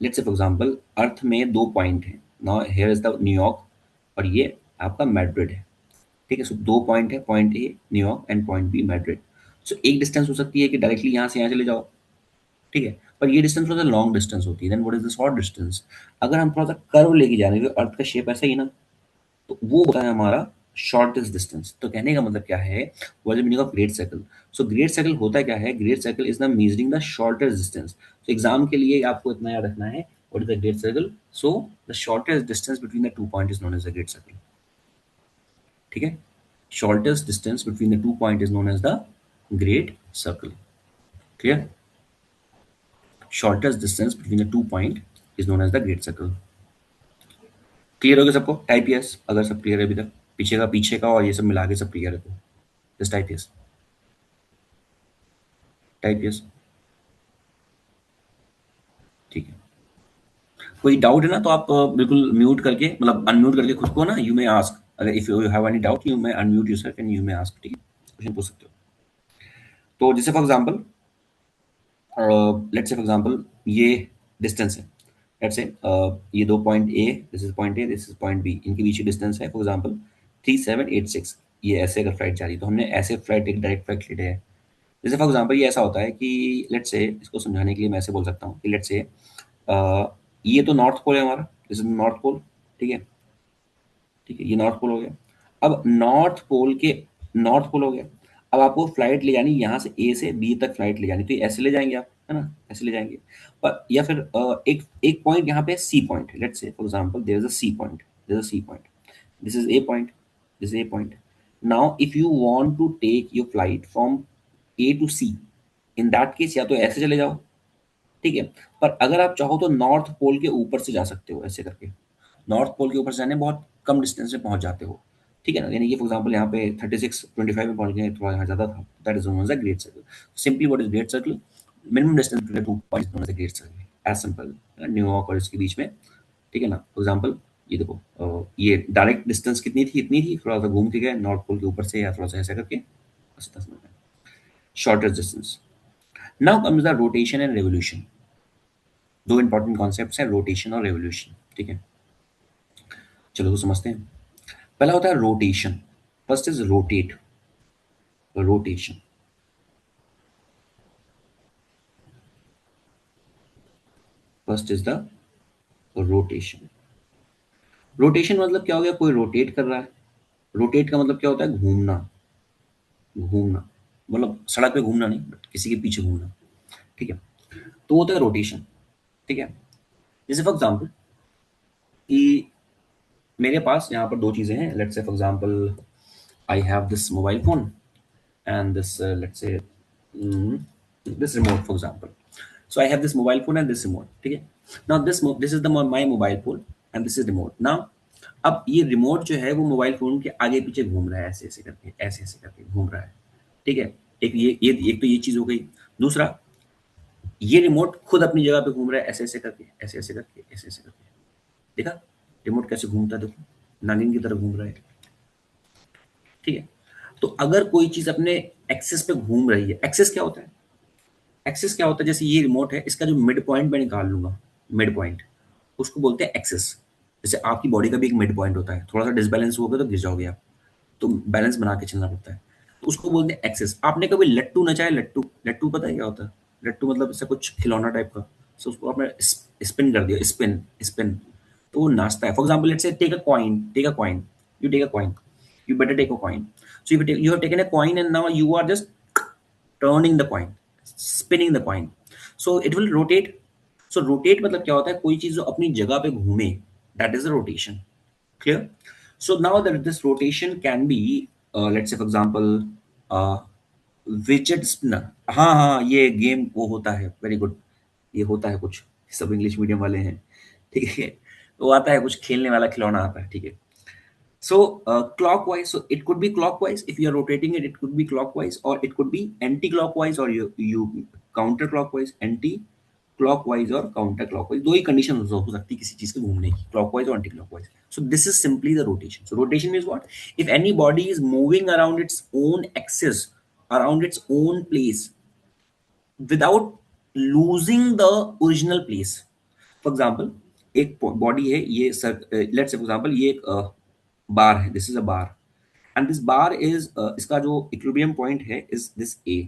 लेट्स से फॉर एग्जांपल अर्थ में 2 पॉइंट है, now here is the New York, और ये आपका मैड्रिड है, ठीक है। सो 2 पॉइंट है, point A New York and point B Madrid. So एक डिस्टेंस हो सकती है कि डायरेक्टली यहाँ से यहाँ चले जाओ, ठीक है, पर ये डिस्टेंस थोड़ा सा लॉन्ग डिस्टेंस होती है। Then what is the short distance? अगर हम थोड़ा सा कर्व लेके जा रहे हैं, अर्थ का शेप ऐसा ही ना, तो वो होता है हमारा शॉर्टेस्ट डिस्टेंस। तो कहने का मतलब क्या है, what is the meaning of great circle? So great circle होता क्या है? Great circle is the measuring the shortest distance. तो एग्जाम के लिए आपको इतना याद रखना है, what is the great circle? So the shortest distance between the two point is known as the great circle. ठीक है, shortest distance between the two point is known as the great circle. Clear? Shortest distance between the two point is known as the great circle. Clear हो गया सबको? Type yes अगर सब clear है अभी तक। पीछे का और ये सब मिला के सब क्लियर है तो just type yes. Type yes. ठीक है, कोई डाउट है ना तो आप बिल्कुल म्यूट करके, मतलब अनम्यूट करके खुद को ना, यू मे आस्क। अगर if you have any doubt you may unmute yourself and you may ask. ठीक है, क्वेश्चन पूछ सकते हो। तो जैसे for example, let's say for example ये डिस्टेंस है। लेट्स से ये दो point A, this is point A, this is point B, इनके बीच की डिस्टेंस है फॉर एग्जांपल 3786। ये ऐसे अगर फ्लाइट जा रही है तो हमने ऐसे फ्लाइट, एक डायरेक्ट फ्लाइट ले है। जैसे फॉर एग्जांपल ये ऐसा होता है कि लेट्स से, इसको समझाने के लिए मैं ऐसे बोल सकता हूँ कि लेट्स से ये तो नॉर्थ पोल है हमारा, दिस इज नॉर्थ पोल। ठीक है, ठीक है, ये नॉर्थ पोल हो गया। अब नॉर्थ पोल हो गया। अब आपको फ्लाइट ले जानी यहाँ से ए से बी तक फ्लाइट ले जानी, तो ये ऐसे ले जाएंगे आप, है ना, ऐसे ले जाएंगे। पर या फिर एक एक पॉइंट यहाँ पे सी पॉइंट है। Let's say for example there is a C point, there is a C point, this is A point, this is A point. Now if you want to take your flight from A to C, in that case या तो ऐसे चले जाओ, ठीक है। पर अगर आप चाहो तो नॉर्थ पोल के ऊपर से जा सकते हो ऐसे करके। नॉर्थ पोल के ऊपर से जाने बहुत कम डिस्टेंस में पहुंच जाते हो, ठीक है ना। यानी कि फॉर एग्जांपल यहाँ पे 36-25 में पहुंच गए, थोड़ा यहाँ ज़्यादा था, that is known as a great circle. Simply what is great circle? Minimum distance between two points known as a great circle, as simple. New York और इसके बीच में, ठीक है ना। फॉर एग्जांपल ये देखो, ये डायरेक्ट डिस्टेंस कितनी थी? इतनी थी, थोड़ा सा घूम के गए नॉर्थ पोल के ऊपर से, या थोड़ा सा ऐसा करके, बस 10 minute. Shortest distance. Now comes the rotation and revolution. दो इंपॉर्टेंट कॉन्सेप्ट्स हैं, रोटेशन और रेवोल्यूशन, ठीक है। चलो तो समझते हैं। पहला होता है rotation. First is rotate, rotation. First is the rotation. Rotation मतलब क्या हो गया? कोई रोटेट कर रहा है। रोटेट का मतलब क्या होता है? घूमना, घूमना, मतलब सड़क पे घूमना नहीं, बट किसी के पीछे घूमना, ठीक है। तो वो होता है रोटेशन, ठीक है। जैसे फॉर एग्जांपल कि मेरे पास यहाँ पर दो चीजें हैं। Let's say for example I have this mobile phone and this let's say this remote for example. So I have this mobile phone and this remote, ठीक है। now this is the my mobile phone and this is remote now। अब ये remote जो है वो mobile phone के आगे पीछे घूम रहा है, ऐसे ऐसे करके, ऐसे ऐसे करके घूम रहा है, ठीक है। एक तो ये चीज हो गई। दूसरा, ये रिमोट खुद अपनी जगह पे घूम रहा है, ऐसे ऐसे करके, ऐसे ऐसे करके, ऐसे ऐसे करके। देखा रिमोट कैसे घूमता है? देखो नागिन की तरह घूम रहा है, ठीक है। तो अगर कोई चीज अपने एक्सिस पे घूम रही है, एक्सिस क्या होता है? एक्सिस क्या होता है? जैसे ये रिमोट है, इसका जो मिड पॉइंट मैं निकाल लूंगा, मिड पॉइंट, उसको बोलते हैं एक्सिस। जैसे आपकी बॉडी का भी एक मिड पॉइंट होता है, थोड़ा सा डिसबैलेंस हो गया तो गिर जाओगे आप, तो बैलेंस बना के चलना पड़ता है, तो उसको बोलते हैं एक्सिस। आपने कभी लट्टू नचाया? लट्टू, लट्टू पता है क्या होता है? लट्टू मतलब ऐसा कुछ खिलौना टाइप का, सो उसको आपने स्पिन कर दिया, स्पिन स्पिन, तो वो नाचता है। For example let's say take a coin, take a coin, you take a coin, you better take a coin. So you have taken a coin and now you are just turning the coin, spinning the coin. So it will rotate. So rotate मतलब क्या होता है? कोई चीज जो अपनी जगह पे घूमे, that is a rotation. Clear? So now that this rotation can be, let's say for example, uh, widget spinner. हाँ हाँ, ये गेम वो होता है, वेरी गुड, ये होता है कुछ, सब इंग्लिश मीडियम वाले हैं, ठीक है। तो आता है कुछ खेलने वाला खिलौना आता है, ठीक है। So clockwise, so it could be clockwise. If you are rotating it, it could be clockwise, or it could be anti-clockwise, or you counter-clockwise, anti-clockwise or counter-clockwise. दो ही condition हो सकती है किसी चीज के घूमने की, clockwise or anti-clockwise. So this is simply the rotation. So rotation means what? If any body is moving around its own axis, around its own place, without losing the original place. For example, एक body है, ये let's say for example ये एक बार है, this is a bar, and this bar is, इसका जो equilibrium point है is this ए,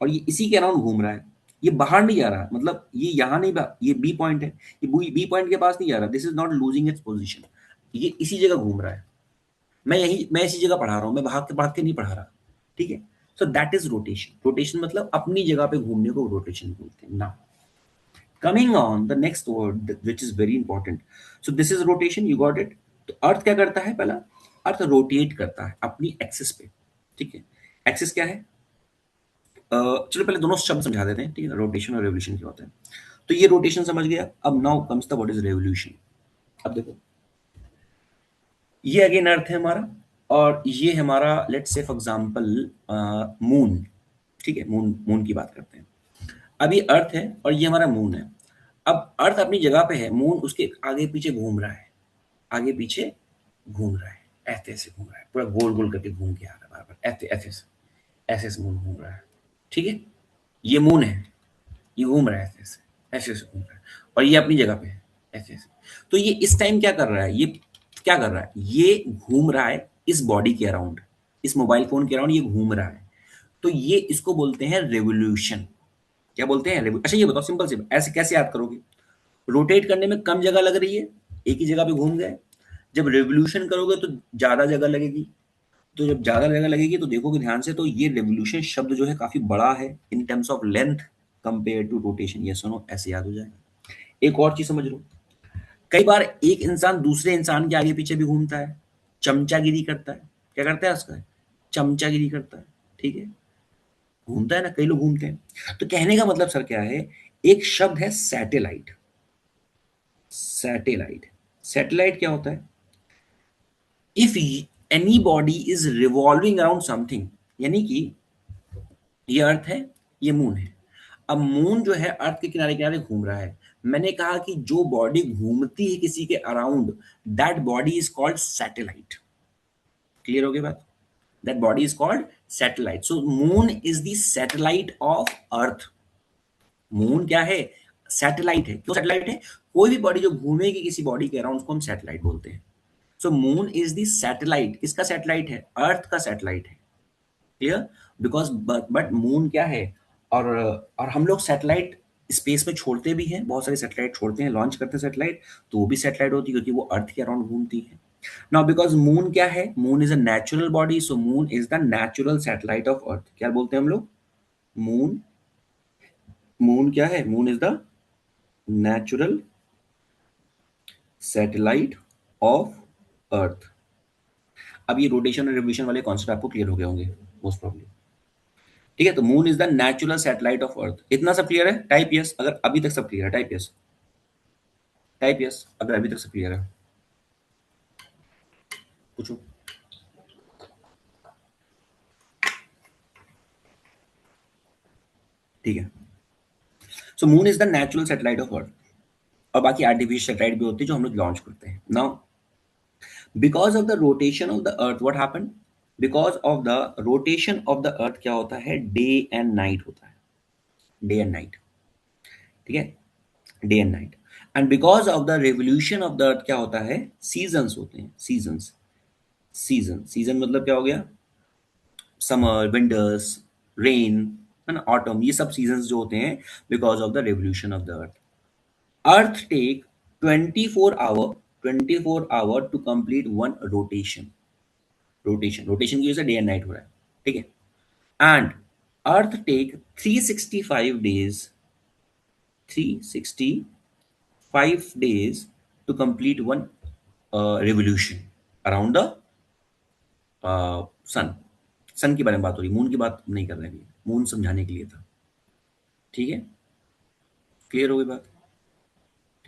और ये इसी के अराउंड घूम रहा है, ये बाहर नहीं जा रहा, मतलब ये यहाँ नहीं ये बी पॉइंट है, ये बी पॉइंट के पास नहीं जा रहा, this is not losing its position, ये इसी जगह घूम रहा है। मैं इसी जगह पढ़ा रहा हूँ, मैं भाग के नहीं पढ़ा रहा, ठीक है। So that is rotation. Rotation मतलब अपनी जगह पे घूमने को रोटेशन बोलते हैं। Now coming on the next word which is very important, so this is rotation, you got it. तो अर्थ क्या करता है, पहला अर्थ रोटेट करता है अपनी एक्सिस पे, ठीक है। एक्सिस क्या है, चलो पहले दोनों शब्द समझा देते हैं, ठीक है, रोटेशन और रेवोल्यूशन क्या होता है। तो ये रोटेशन समझ गया, अब now comes the what is revolution. अब देखो, ये अगेन अर्थ है हमारा, और ये हमारा let's say for example moon, ठीक है, मून की बात करते हैं। अब ये अर्थ है और ये हमारा मून है। अब अर्थ अपनी जगह पे है, मून उसके आगे पीछे घूम रहा है, आगे पीछे घूम रहा है, ऐसे ऐसे घूम रहा है, पूरा गोल गोल करके घूम के आ रहा है बार बार, ऐसे ऐसे ऐसे ऐसे मून घूम रहा है, ठीक है। ये मून है, ये घूम रहा है ऐसे ऐसे ऐसे ऐसे घूम रहा है, और ये अपनी जगह पे है ऐसे ऐसे। तो ये इस टाइम क्या कर रहा है, ये क्या कर रहा है, ये घूम रहा है इस बॉडी के अराउंड, इस मोबाइल फोन के अराउंड ये घूम रहा है। तो ये इसको बोलते हैं रेवोल्यूशन। क्या बोलते हैं, अच्छा ये बताओ सिंपल से, ऐसे कैसे याद करोगे। रोटेट करने में कम जगह लग रही है, एक ही जगह पे घूम गए। जब रेवोल्यूशन करोगे तो ज्यादा जगह लगेगी, तो जब ज्यादा जगह लगेगी तो देखोगे ध्यान से, तो ये रेवोल्यूशन शब्द जो है काफी बड़ा है in terms of length compare to rotation. ये सुनो, ऐसे याद हो जाएगा। एक और चीज समझ लो, कई बार एक इंसान दूसरे इंसान के आगे पीछे भी घूमता है, चमचागिरी करता है। क्या करता है उसका, चमचागिरी करता है, ठीक है, घूमता है ना, कई लोग घूमते हैं। तो कहने का मतलब सर क्या है, एक शब्द है सैटेलाइट। सैटेलाइट, सैटेलाइट क्या होता है, if any body is revolving around something, यानी कि ये अर्थ है, ये मून है। अब मून जो है अर्थ के किनारे किनारे घूम रहा है। मैंने कहा कि जो बॉडी घूमती है किसी के around, that body is called satellite. Clear हो गई बात, that body is called satellite. So moon is the satellite of earth. Moon क्या है, सैटेलाइट है। क्यों सैटेलाइट है, कोई भी बॉडी जो घूमेगी किसी बॉडी के अराउंड उसको हम सैटेलाइट बोलते हैं। सो मून इज द सैटेलाइट, किसका सैटेलाइट है, अर्थ का सैटेलाइट है। क्लियर, बिकॉज बट मून क्या है, और हम लोग सैटेलाइट स्पेस में छोड़ते भी हैं, बहुत सारे सैटेलाइट छोड़ते हैं, लॉन्च करते हैं सैटेलाइट, तो वो भी सैटेलाइट होती है क्योंकि वो अर्थ के अराउंड घूमती है। नाउ बिकॉज मून क्या है, moon is a natural body, so moon is the natural satellite of earth. क्या बोलते हैं हम लोग, मून, मून क्या है, moon is the natural satellite of अर्थ। अब ये रोटेशन और रिवोल्यूशन वाले कॉन्सेप्ट आपको क्लियर हो गए होंगे मोस्ट प्रॉब्ली, ठीक है। तो moon is the natural satellite of अर्थ। इतना सब क्लियर है, टाइप यस अगर अभी तक सब क्लियर है, टाइप यस, टाइप यस अगर अभी तक सब क्लियर है, पूछो। ठीक है, so moon is the natural satellite of earth, और बाकी आर्टिफिशियल सैटेलाइट भी होती है जो हम लोग लॉन्च करते हैं। Now because of the rotation of the earth what happened, because of the rotation of the अर्थ क्या होता है, डे एंड नाइट होता है, डे एंड नाइट, ठीक है, day and night. And because of the revolution of the अर्थ क्या होता है, सीजन्स होते हैं, सीजन्स। सीजन, सीजन मतलब क्या हो गया, समर, विंटर्स, रेन, है ना, ऑटम, ये सब सीजन्स जो होते हैं because of the revolution of the earth. Earth take 24 hour to complete one rotation. Rotation, rotation की वजह से डे एंड नाइट हो रहा है, ठीक है। And earth take 365 days, 365 days to complete one revolution around the sun. Sun के बारे में बात हो रही, मून की बात नहीं कर रहे हैं अभी, मून समझाने के लिए था, ठीक है, क्लियर हो गई बात,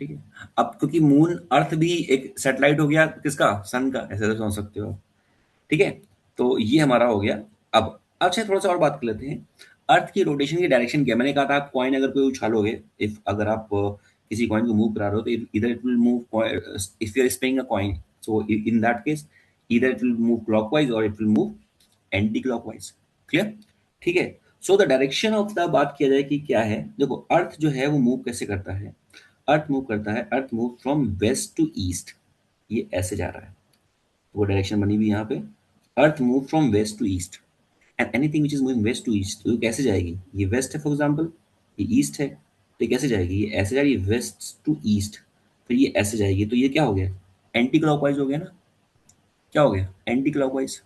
ठीक है। अब क्योंकि मून अर्थ भी एक सैटेलाइट हो गया, किसका, सन का, ऐसे तो समझ सकते हो, ठीक है। तो ये हमारा हो गया। अब अच्छा थोड़ा सा और बात कर लेते हैं, अर्थ की रोटेशन की डायरेक्शन क्या, मैंने कहा था आप कॉइन अगर कोई उछालोगे, इफ अगर आप किसी कॉइन को मूव करा रहे हो, तो इधर it will move, if you are spinning a coin, so in that case either it will move clockwise or it will move anti clockwise. Clear, ठीक है। So the direction of the बात किया जाए कि क्या है, देखो अर्थ जो है वो मूव कैसे करता है, अर्थ मूव करता है, earth move from west to east, ये ऐसे जा रहा है, वो डायरेक्शन बनी हुई यहाँ पे, earth move from west to east, and anything which is moving west to east, तो कैसे जाएगी, ये वेस्ट है फॉर एग्जाम्पल, ये ईस्ट है, तो ये कैसे जाएगी, ये ऐसे जाएगी वेस्ट टू ईस्ट, फिर ये ऐसे जाएगी, तो ये क्या हो गया, एंटी क्लॉकवाइज हो गया ना, क्या हो गया, एंटी क्लॉकवाइज।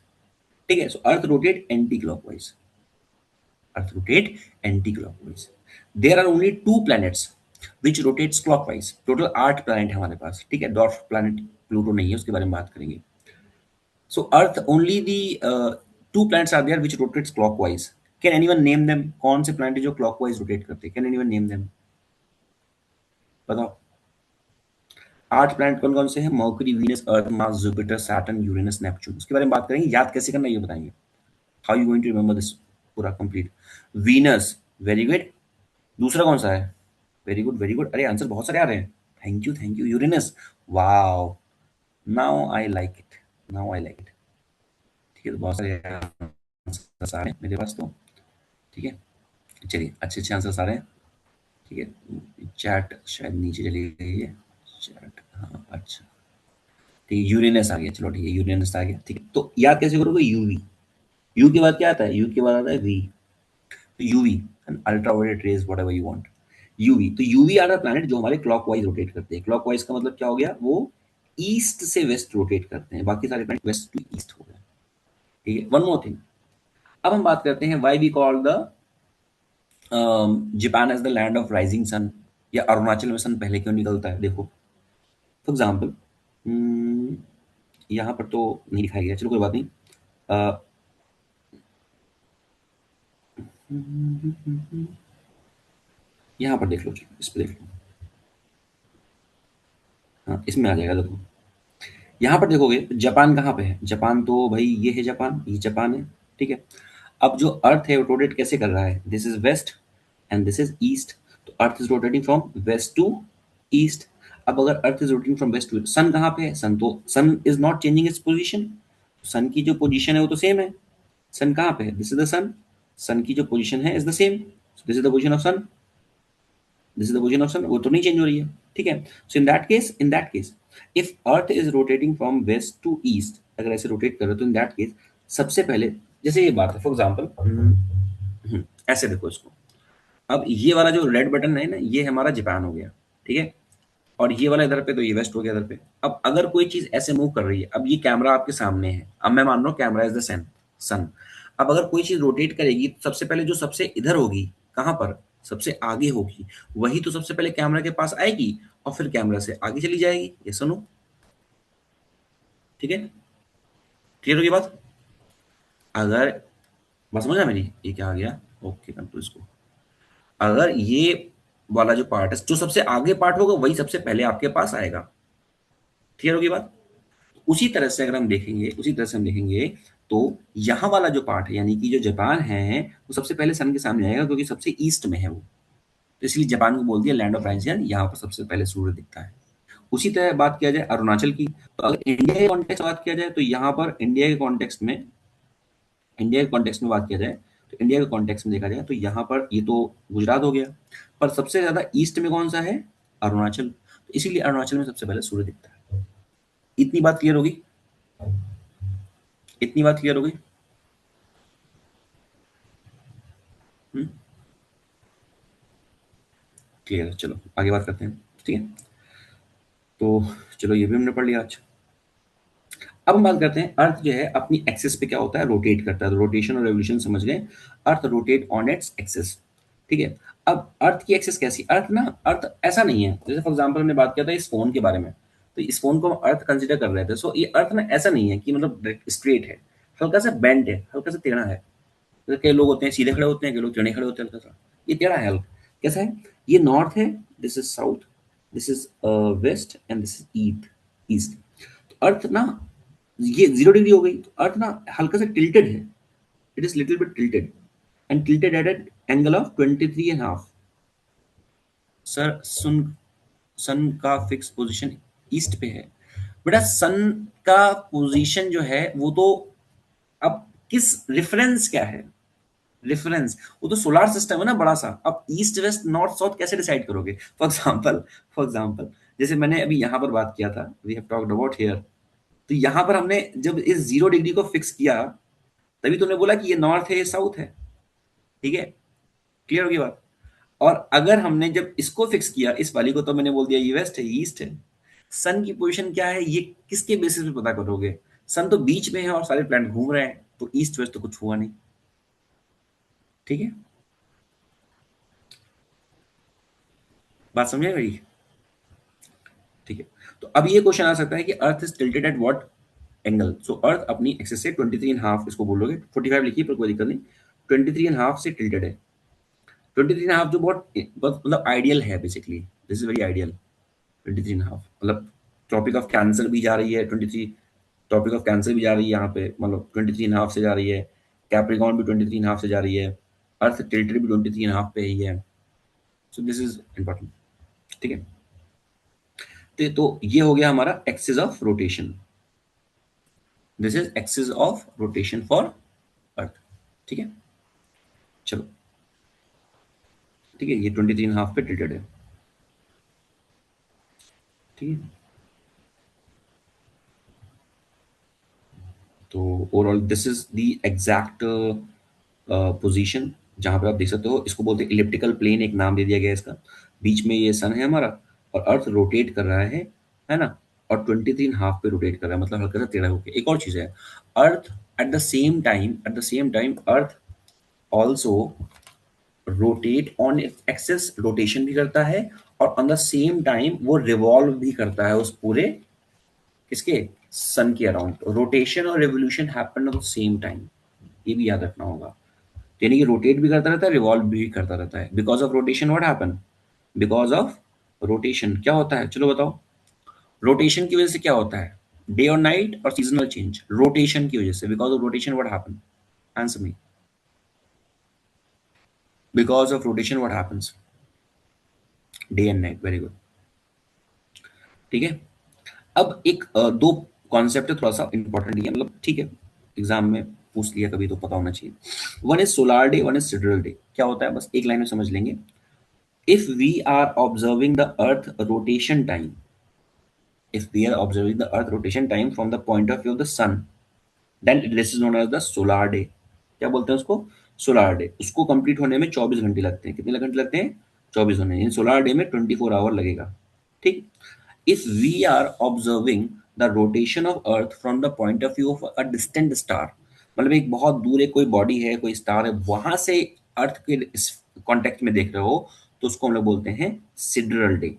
ठीक है, so earth rotate anti clockwise, earth rotate anti clockwise. There are only 2 planets which rotates clockwise, total 8 planet है हमारे पास, ठीक है, डॉर्फ प्लैनेट प्लूटो नहीं है, उसके बारे में बात करेंगे। So Earth only the 2 planets are there which rotates clockwise. Can anyone name them? कौन से planet है जो clockwise rotate करते हैं? Can anyone name them? बताओ। 8 planet कौन कौन से हैं? Mercury, Venus, Earth, Mars, Jupiter, Saturn, Uranus, Neptune. उसके बारे में बात करेंगे, याद कैसे करना है ये बताएंगे। How you going to remember this पूरा कंप्लीट। Venus, very good. दूसरा कौन सा है? वेरी गुड वेरी गुड, अरे आंसर बहुत सारे आ रहे हैं, thank you thank you. Uranus, wow, now I like it, now I like it. ठीक है, तो बहुत सारे आंसर्स आ रहे हैं मेरे पास तो, ठीक है, चलिए अच्छे अच्छे आंसर्स आ रहे हैं, ठीक है। चैट शायद नीचे चली गई है, चैट, हाँ अच्छा, ठीक है, यूरेनस आ गया, चलो ठीक है, यूरेनस आ गया, ठीक है। तो याद कैसे करोगे, यूवी, यू के बाद क्या आता है, यू के बाद आता है वी, तो UV, ultraviolet rays, whatever you want, UV. तो यूवी आर द प्लैनेट जो हमारे क्लॉकवाइज रोटेट करते हैं। क्लॉकवाइज का मतलब क्या हो गया, वो ईस्ट से वेस्ट रोटेट करते हैं, बाकी सारे प्लैनेट वेस्ट टू ईस्ट हो गए, ठीक है। वन मोर थिंग, अब हम बात करते हैं why we call the Japan as the land of rising sun, या अरुणाचल में सन पहले क्यों निकलता है। देखो फॉर एग्जाम्पल, यहाँ पर तो नहीं दिखाया गया, चलो कोई बात नहीं। यहाँ पर देख लो, चलो इस पर देख लो, हाँ इसमें आ जाएगा। देखो यहाँ पर देखोगे तो जापान कहाँ पे है, जापान तो भाई ये है जापान, ये जापान है, ठीक है। अब जो अर्थ है वो रोटेट कैसे कर रहा है, this is west and this is east, तो earth is rotating from west to east. अब अगर earth is rotating from west to, sun कहाँ पे है, सन तो, sun is not changing its position, sun की जो पोजीशन है वो तो सेम है। सन कहाँ पे है, this is the sun, sun की जो पोजीशन है is the same, this is the position of sun, this is the position of sun, वो तो नहीं चेंज हो रही है, ठीक है। So in that case if earth is rotating from west to east, अगर ऐसे रोटेट कर रहे हो तो इन दैट केस सबसे पहले, जैसे ये बात है फॉर एग्जाम्पल, ऐसे देखो इसको, अब ये वाला जो रेड बटन है ना, ये हमारा जापान हो गया, ठीक है, और ये वाला इधर पे, तो ये वेस्ट हो गया इधर पे। अब अगर कोई चीज ऐसे मूव कर रही है, अब ये कैमरा आपके सामने है, अब मैं मान रहा हूँ कैमरा इज द सन, सन, अब अगर कोई चीज रोटेट करेगी तो सबसे पहले जो सबसे इधर होगी, कहाँ पर, सबसे आगे होगी, वही तो सबसे पहले कैमरा के पास आएगी और फिर कैमरा से आगे चली जाएगी, ये सुनो, ठीक है, क्लियर होगी बात। अगर बस समझना मेरी, ये क्या आ गया, ओके कंट्रोल इसको, अगर ये वाला जो पार्ट है, जो सबसे आगे पार्ट होगा वही सबसे पहले आपके पास आएगा, क्लियर होगी बात। उसी तरह से अगर हम देखेंगे, उसी तरह से हम देखेंगे तो यहाँ वाला जो पार्ट है, यानी कि जो जापान है, वो सबसे पहले सन के सामने आएगा क्योंकि सबसे ईस्ट में है वो, तो इसलिए जापान को बोल दिया लैंड ऑफ राइजिंग, यहाँ पर सबसे पहले सूर्य दिखता है। उसी तरह बात किया जाए अरुणाचल की, तो अगर इंडिया के कॉन्टेक्स्ट में बात किया जाए तो यहाँ पर इंडिया के कॉन्टेक्स्ट में, इंडिया के कॉन्टेक्स्ट में बात किया जाए तो इंडिया के कॉन्टेक्स्ट में देखा जाए तो यहाँ पर ये तो गुजरात हो गया, पर सबसे ज्यादा ईस्ट में कौन सा है, अरुणाचल, तो इसीलिए अरुणाचल में सबसे पहले सूर्य दिखता है। इतनी बात क्लियर होगी, इतनी बात क्लियर होगी। क्लियर है, चलो आगे बात करते हैं, ठीक है। तो चलो ये भी हमने पढ़ लिया आज। अब हम बात करते हैं, अर्थ जो है अपनी एक्सिस पे क्या होता है, रोटेट करता है, तो रोटेशन और रेवोल्यूशन समझ गए, earth rotate on its axis, ठीक है। अब अर्थ की एक्सिस कैसी, अर्थ ना, अर्थ ऐसा नहीं है, जैसे फॉर एग्जांपल हमने बात किया था इस फोन के बारे में, तो इस फोन को हम अर्थ कंसिडर कर रहे थे, सो ये अर्थ ना ऐसा नहीं है कि मतलब स्ट्रेट है, हल्का सा बेंड है, हल्का सा टेढ़ा है, जैसे कई लोग होते हैं सीधे खड़े होते हैं, कई लोग टेढ़े खड़े होते हैं, हल्का सा ये टेढ़ा है, हल्का कैसा है, ये नॉर्थ है, this is south, this is west and this is east. तो अर्थ ना ये 0 डिग्री हो गई, तो अर्थ ना हल्का सा टिल्टेड है, it is little bit tilted and tilted at an angle of 23.5। Sir sun का फिक्स पोजीशन ईस्ट पे है, बेटा सन का पोजीशन जो है वो तो, अब किस रेफरेंस क्या है, रेफरेंस वो तो सोलर सिस्टम है ना बड़ा सा, अब ईस्ट वेस्ट नॉर्थ साउथ कैसे डिसाइड करोगे। फॉर एग्जांपल जैसे मैंने अभी यहाँ पर बात किया था, we have talked about here, तो यहाँ पर हमने जब इस 0 डिग्री को फिक्स किया, तभी तुमने बोला कि ये नॉर्थ है ये साउथ है, ठीक है, क्लियर होगी बात। और अगर हमने जब इसको फिक्स किया, इस वाली को तो मैंने बोल दिया ये वेस्ट है, ईस्ट है, सन की पोजीशन क्या है ये किसके बेसिस पे पता करोगे? सन तो बीच में है और सारे प्लैनेट घूम रहे हैं, तो ईस्ट वेस्ट तो कुछ हुआ नहीं। ठीक है, बात समझे भाई? ठीक है, तो अब ये क्वेश्चन आ सकता है कि earth is tilted at what angle. So earth अपनी एक्सिस से 23 एंड हाफ, इसको बोलोगे 45 लिखिए पर कोई दिक्कत नहीं, 23 एंड हाफ से टिल्टेड है। 23 एंड हाफ जो बहुत बहुत मतलब आइडियल है, basically this is very ideal. 23 and half मतलब ट्रॉपिक ऑफ कैंसर भी जा रही है 23, ट्रॉपिक ऑफ कैंसर भी जा रही है यहाँ पे, मतलब 23 एंड हाफ से जा रही है, कैप्रिकॉर्न भी 23 एंड हाफ से जा रही है, अर्थ टिल्टेड भी 23 एंड हाफ पे ही है। सो दिस इज इंपॉर्टेंट। ठीक है, तो ये हो गया हमारा axis of rotation. This is axis of rotation for earth. ठीक है, चलो ठीक है, ये 23 हाफ पे टिल्टेड है। ठीक है, तो overall this is the exact position जहां पर आप देख सकते हो, इसको बोलते हैं इलिप्टिकल प्लेन, एक नाम दे दिया गया है इसका। बीच में ये सन है हमारा और अर्थ रोटेट कर रहा है ना, और 23 हाफ पे रोटेट कर रहा है, मतलब हल्का सा टेढ़ा होकर। एक और चीज है, earth at the same time earth also rotate on axis, rotation भी करता है, और ऑन द सेम टाइम वो रिवॉल्व भी करता है उस पूरे किसके, सन के अराउंड। रोटेशन और revolution happen at the same time, ये भी याद रखना होगा। यानी कि रोटेट भी करता रहता है, रिवॉल्व भी करता रहता है। Because of rotation what happen, because of rotation क्या होता है, चलो बताओ। रोटेशन की वजह से क्या होता है, डे और नाइट और सीजनल चेंज, रोटेशन की वजह से। Because of rotation what happen, answer me, because of rotation what happens, day and night. Very good. ठीक है, अब एक दो कॉन्सेप्ट है, थोड़ा सा इंपॉर्टेंट है, मतलब ठीक है एग्जाम में पूछ लिया कभी तो पता होना चाहिए। One is solar day, one is sidereal day. क्या होता है बस एक लाइन में समझ लेंगे। If we are observing the earth rotation time, if we are observing the earth rotation time from the point of view of the sun, then this is known as the solar day। क्या बोलते हैं उसको, solar day. उसको complete होने में 24 घंटे लगते हैं। कितने घंटे लगते हैं, 24 होने। इन सोलार डे में 24 आवर लगेगा। ठीक, if we are observing the rotation of earth from the point of view of a distant star, मतलब एक बहुत दूर एक कोई बॉडी है, कोई स्टार है, वहां से अर्थ के इस कॉन्टेक्ट में देख रहे हो, तो उसको हम लोग बोलते हैं सिडरल डे।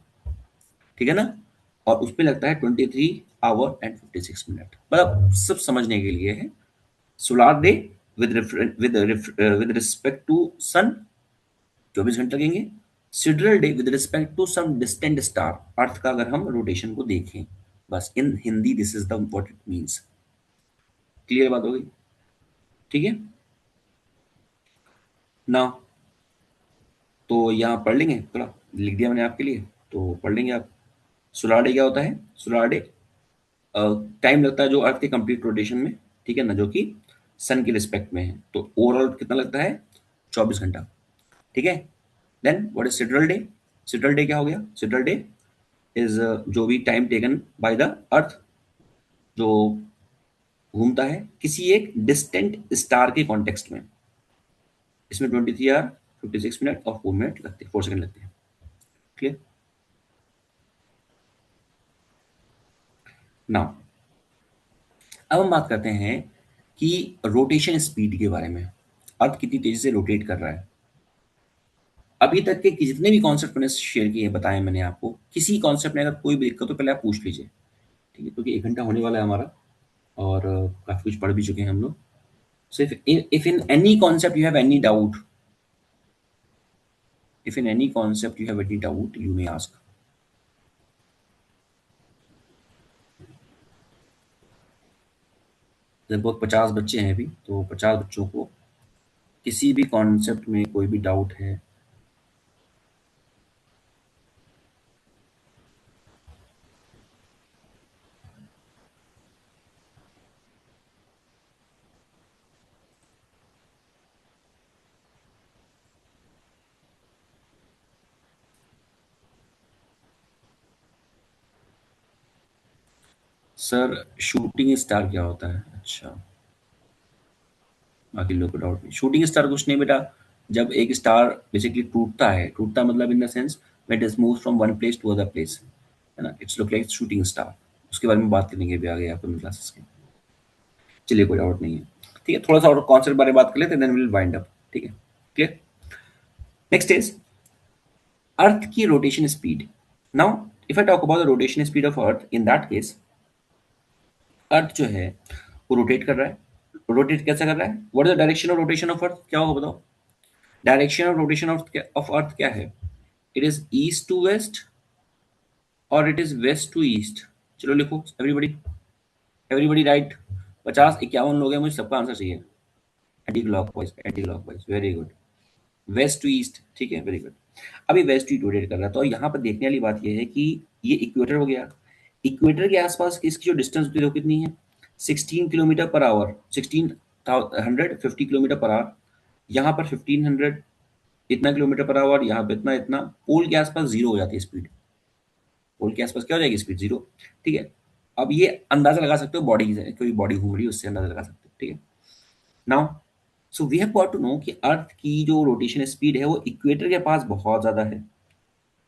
ठीक है ना, और उसमें लगता है 23 आवर एंड 56 मिनट। मतलब सब समझने के लिए है। Solar day with respect to sun 24 घंटे लगेंगे। Sidereal day with respect to some distant star, earth का अगर हम रोटेशन को देखें, बस in Hindi this is the what it means. Clear बात हो गई? ठीक है ना, तो यहाँ पढ़ लेंगे, थोड़ा लिख दिया मैंने आपके लिए, तो पढ़ लेंगे आप। सोलार डे क्या होता है, सोलार डे टाइम लगता है जो अर्थ के कंप्लीट रोटेशन में, ठीक है ना, जो कि सन के रिस्पेक्ट में है। तो ओवरऑल कितना लगता है, 24 घंटा। ठीक है, then what is sidereal day, sidereal day क्या हो गया, सिडरल डे इज जो भी time taken by the earth, जो घूमता है किसी एक डिस्टेंट स्टार के कॉन्टेक्स्ट में। इसमें 23 आवर 56 मिनट और 4 मिनट लगते हैं, 4 सेकंड लगते हैं। क्लियर नाउ, अब हम बात करते हैं कि रोटेशन स्पीड के बारे में। अर्थ कितनी तेजी से रोटेट कर रहा है। अभी तक के जितने भी कॉन्सेप्ट मैंने शेयर किए बताए मैंने आपको, किसी कॉन्सेप्ट में अगर कोई भी दिक्कत हो पहले आप पूछ लीजिए। ठीक है, क्योंकि 1 घंटा होने वाला है हमारा और काफी कुछ पढ़ भी चुके हैं हम लोग। So if in any concept you have any doubt, if in any concept you have any doubt you may ask. लगभग 50 बच्चे हैं अभी, तो 50 बच्चों को किसी भी कॉन्सेप्ट में कोई भी डाउट है, सर शूटिंग स्टार क्या होता है? अच्छा, बाकी लोग को डाउट नहीं, शूटिंग स्टार कुछ नहीं बेटा, जब एक स्टार बेसिकली टूटता मतलब in the sense when it is move from one place to other place, है ना, it's look like shooting star. उसके बारे में बात करेंगे अभी आगे अपने क्लासेस के। चलिए कोई डाउट नहीं है, ठीक है, थोड़ा सा और कॉन्सेप्ट बारे में बात कर लेते हैं, देन विल वाइंड अप, ठीक है, क्लियर। नेक्स्ट इज अर्थ की rotation speed. Now if I talk about the rotation speed of earth, in that case earth जो है वो रोटेट कर रहा है। रोटेट कैसे कर रहा है? What is the direction of rotation of earth, क्या होगा बताओ? Direction of rotation of earth क्या है? It is east to west और it is west to east. चलो लिखो एवरीबडी, एवरीबडी राइट। 50-51 लोग हैं, मुझे सबका आंसर चाहिए। Anti clockwise, anti clockwise, very good. West to east, ठीक है, वेरी गुड। अभी वेस्ट टू ईस्ट रोटेट कर रहा है, तो यहाँ पर देखने वाली बात यह है कि ये इक्वेटर हो गया। इक्वेटर के आसपास की इसकी जो डिस्टेंस होती है वो कितनी है? 16 kilometre per hour, 1650 kilometre per hour. यहाँ पर 1500 इतना किलोमीटर पर आवर, यहाँ पे इतना इतना। पोल के आसपास जीरो हो जाती है स्पीड। पोल के आसपास क्या हो जाएगी? स्पीड जीरो, ठीक है। अब ये अंदाजा लगा सकते हो बॉडी से, कोई बॉडी घूम रही है उससे अंदाजा लगा सकते हो, ठीक है। Now so we have got to know कि अर्थ की जो रोटेशन स्पीड है वो इक्वेटर के पास बहुत ज्यादा है।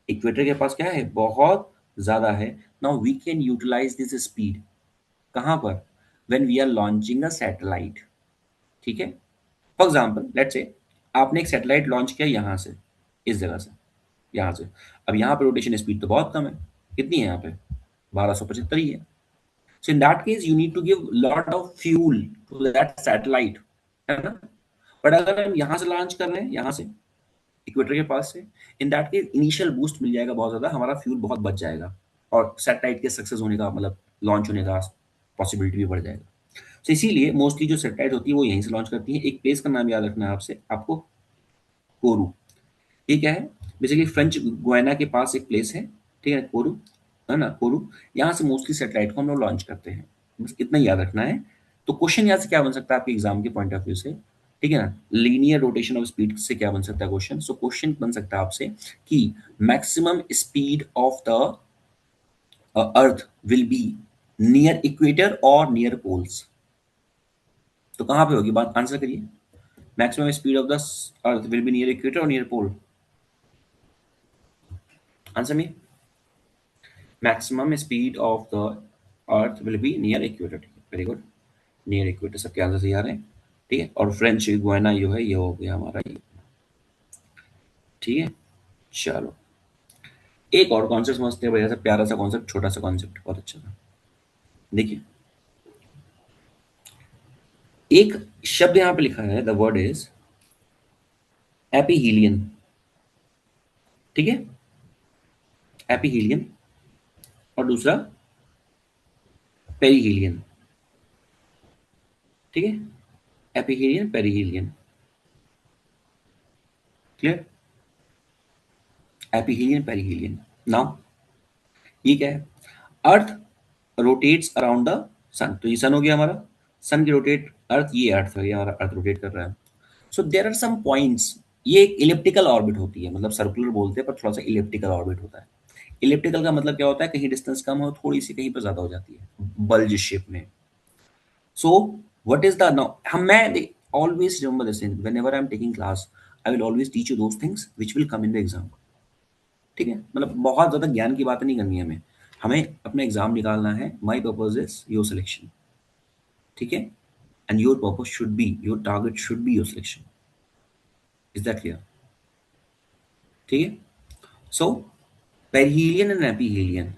इक्वेटर के पास क्या है? बहुत ज्यादा है। Now we can utilize this speed कहाँ पर? When we are launching a satellite, ठीक है। फॉर एग्जाम्पल लेट्स से आपने एक सैटेलाइट लॉन्च किया यहाँ से, इस जगह से, यहाँ से। अब यहाँ पे रोटेशन स्पीड तो बहुत कम है, कितनी है यहाँ पे? 1275 ही है। So in that case you need to give lot of fuel to that satellite, है ना। बट अगर हम यहाँ से लॉन्च कर रहे हैं, यहाँ से इक्वेटर के पास से, in that case initial boost मिल जाएगा बहुत ज्यादा, हमारा फ्यूल बहुत बच जाएगा और सैटेलाइट के सक्सेस होने का मतलब लॉन्च होने का पॉसिबिलिटी भी बढ़ जाएगा। तो इसीलिए मोस्टली जो सैटेलाइट होती है वो यहीं से लॉन्च करती है। एक प्लेस का नाम याद रखना है आपसे, आपको, कोरू। ये क्या है? बेसिकली फ्रेंच गुयाना के पास एक प्लेस है, ठीक है, कोरू, है ना, कोरू। यहाँ से मोस्टली सैटेलाइट को हम लोग लॉन्च करते हैं, बस इतना ही याद रखना है। तो क्वेश्चन यहाँ से क्या बन सकता है आपके एग्जाम के पॉइंट ऑफ व्यू से, ठीक है ना, लीनियर रोटेशन ऑफ स्पीड से क्या बन सकता है क्वेश्चन? सो क्वेश्चन बन सकता है आपसे कि maximum speed of the earth will be near equator और नियर पोल्स। तो कहाँ पे होगी बात? आंसर करिए। Maximum speed of the earth will be near equator और near pole. Answer me. Maximum speed of the earth will be near equator, ठीक है, वेरी गुड। नियर इक्वेटर, सबके आंसर सही आ रहे हैं, ठीक है। और फ्रेंच गुयाना जो है ये हो गया हमारा ये, ठीक है। चलो एक और कॉन्सेप्ट समझते हैं, बढ़िया सा प्यारा सा कॉन्सेप्ट, छोटा सा कॉन्सेप्ट, बहुत अच्छा था। देखिए एक शब्द यहाँ पे लिखा है, द वर्ड इज एपीहीलियन, ठीक है, एपीहीलियन। और दूसरा पेरीहीलियन, ठीक है, एपीहीलियन पेरीहीलियन, क्लियर। एपीहीलियन पेरीहीलियन। नाउ ये क्या है? अर्थ रोटेट्स अराउंड द सन, तो ये सन हो गया हमारा, सन की रोटेट अर्थ, ये अर्थ है, ये हमारा अर्थ रोटेट कर रहा है। So there are some points, ये एक इलिप्टिकल ऑर्बिट होती है, मतलब सर्कुलर बोलते हैं पर थोड़ा सा इलिप्टिकल ऑर्बिट होता है। इलिप्टिकल का मतलब क्या होता है? कहीं डिस्टेंस कम हो, थोड़ी सी कहीं पर ज्यादा हो जाती है, बल्ज शेप में। So what is the, now हम मैं always remember this thing whenever I am taking class, I will always teach you those things which will come in the exam, ठीक है। मतलब बहुत ज्यादा ज्ञान की बात नहीं करनी है हमें, हमें अपना एग्जाम निकालना है। My purpose is your selection, ठीक है, and your purpose should be, your target should be your selection. Is that clear? ठीक है। सो पेरिहीलियन एंड एपीहीलियन,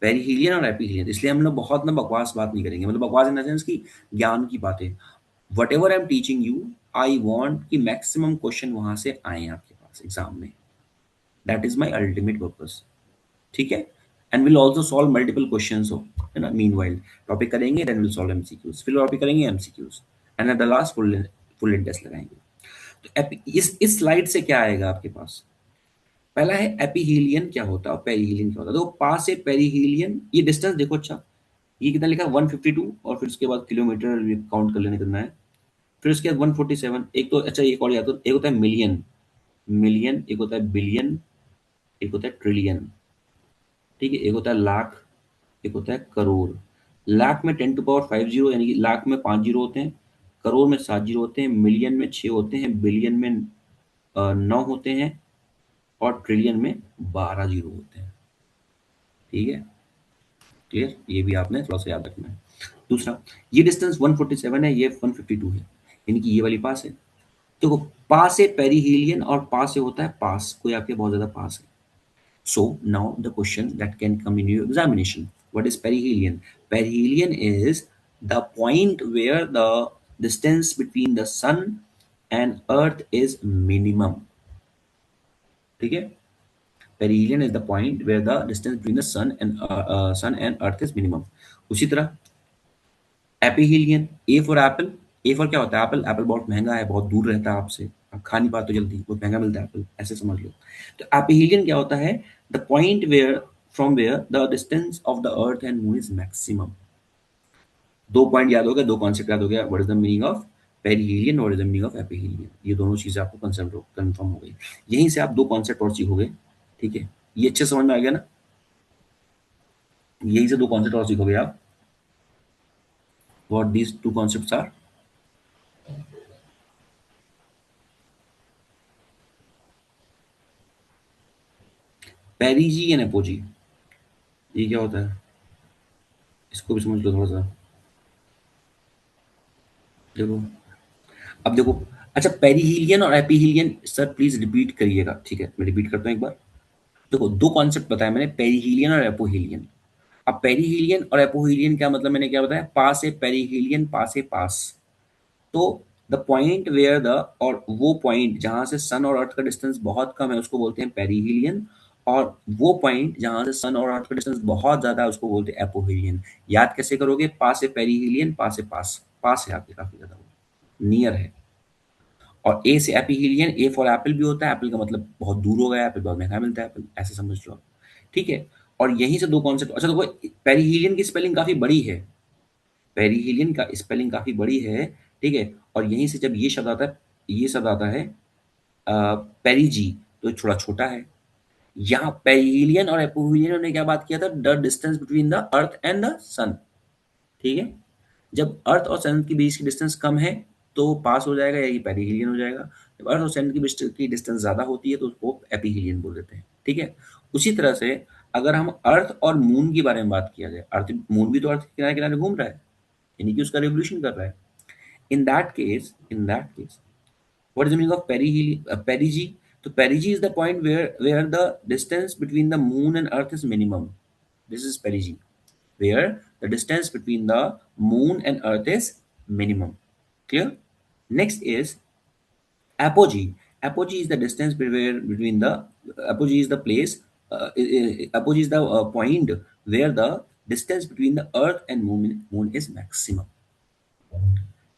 पेरिहीलियन और एपीहीलियन, इसलिए हम लोग बहुत ना बकवास बात नहीं करेंगे, मतलब बकवास इन द सेंस की ज्ञान की बातें। Whatever I am teaching you, I want कि मैक्सिमम क्वेश्चन वहां से आए आपके पास एग्जाम में, that is my ultimate purpose, ठीक है। And will also solve multiple question हो, है ना, मीन वाइल टॉपिक करेंगे, देन विल सॉल्व एमसीक्यूज, फिर टॉपिक करेंगे MCQs, and at the last full test लगाएंगे। तो इस स्लाइड से क्या आएगा आपके पास? पहला है एपीहीलियन क्या होता है और पेरीहीलियन क्या होता है। तो पास से पेरीहीलियन, ये डिस्टेंस देखो, अच्छा ये कितना लिखा है? 152, और फिर उसके बाद किलोमीटर काउंट कर लेने करना है, फिर उसके बाद 147। एक तो अच्छा एक और याद करो, एक होता है मिलियन, मिलियन, एक होता है बिलियन, एक होता है ट्रिलियन, ठीक है, एक होता है लाख, एक होता है करोड़। लाख में 10 टू पावर 5 जीरो, यानी कि लाख में 5 जीरो होते हैं, करोड़ में 7 जीरो होते हैं, मिलियन में 6 होते हैं, बिलियन में 9 होते हैं और ट्रिलियन में 12 जीरो होते हैं। ठीक है, क्लियर? ये भी आपने थोड़ा सा याद रखना है। दूसरा, ये डिस्टेंस 147 है, ये 152 है, यानी कि ये वाली पास है। देखो, पास से पेरीहिलियन और पास से होता है पास, कोई आपके बहुत ज्यादा पास है। So now the question that can come in your examination, what is perihelion? Perihelion is the point where the distance between the sun and earth is minimum. ठीक है, perihelion is the point where the distance between the sun and earth is minimum. उसी तरह aphelion, A for apple, A for क्या होता है? Apple, Apple बहुत महंगा है, बहुत दूर रहता है आपसे, आप खा नहीं पाते जल्दी, बहुत महंगा मिलता है एप्पल, ऐसे समझ लो। तो एपीहीलियन क्या होता है? The point where from where the distance of the earth and moon is maximum. दो पॉइंट याद हो गया, दो कॉन्सेप्ट याद हो गया, what is the meaning of perihelion, what is the meaning of aphelion, ये दोनों चीजें आपको कंफर्म हो गई। यहीं से आप दो कॉन्सेप्ट और सीखोगे। ठीक है, ये अच्छे समझ में आ गया ना? यहीं से दो कॉन्सेप्ट और सीखोगे आप। What these two concepts are? Perigee and apogee, ये क्या होता है? इसको भी समझ लो थोड़ा सा। देखो, अब देखो, अच्छा, पेरीहीलियन और एपीहीलियन, सर प्लीज रिपीट करिएगा। ठीक है, मैं रिपीट करता हूँ एक बार। देखो, दो कॉन्सेप्ट बताया मैंने, पेरीहीलियन और एपोहीलियन। अब पेरीहीलियन और एपोहीलियन क्या मतलब, मैंने क्या बताया? पास है पेरीहीलियन, पास है पास। तो द पॉइंट वेयर द, और वो पॉइंट जहां से सन और अर्थ का डिस्टेंस बहुत कम है उसको बोलते हैं पेरीहीलियन, और वो पॉइंट जहां से सन और अर्थ का डिस्टेंस बहुत ज्यादा है उसको बोलते हैं एपोहीलियन। याद कैसे करोगे? पास है पेरीहीलियन, पास है पास, पास है आपके काफी ज्यादा, नियर है। और ए से एपीहीलियन, ए फॉर एप्पल भी होता है, एप्पल का मतलब बहुत दूर हो गया, एप्पल बहुत महंगा मिलता है, एप्पल, ऐसे समझ लो आप। ठीक है, और यहीं से दो कॉन्सेप्ट। अच्छा देखो, पेरीहीलियन की स्पेलिंग काफी बड़ी है, पेरीहीलियन का स्पेलिंग काफी बड़ी है। ठीक है, और यहीं से जब ये शब्द आता है, ये शब्द आता है पेरीजी, तो थोड़ा छोटा है। यहाँ पेरीहिलियन और एपोहिलियन ने क्या बात किया था? The distance between the earth and the sun. ठीक है, जब अर्थ और सन के बीच की डिस्टेंस कम है तो पास हो जाएगा, यही पेरीहिलियन हो जाएगा। जब अर्थ और सन की बीच की डिस्टेंस ज्यादा होती है तो उसको एपीहिलियन बोल देते हैं। ठीक है, उसी तरह से अगर हम अर्थ और मून के बारे में बात किया जाए, अर्थ, मून भी तो अर्थ के किनारे किनारे घूम रहा है, यानी कि उसका रिवोल्यूशन कर रहा है। In that case, what is the meaning of perigee? So perigee is the point where the distance between the moon and earth is minimum. This is perigee, where the distance between the moon and earth is minimum. Clear? Next is apogee. Apogee is the distance between the, apogee is the place, apogee is the point where the distance between the earth and moon is maximum.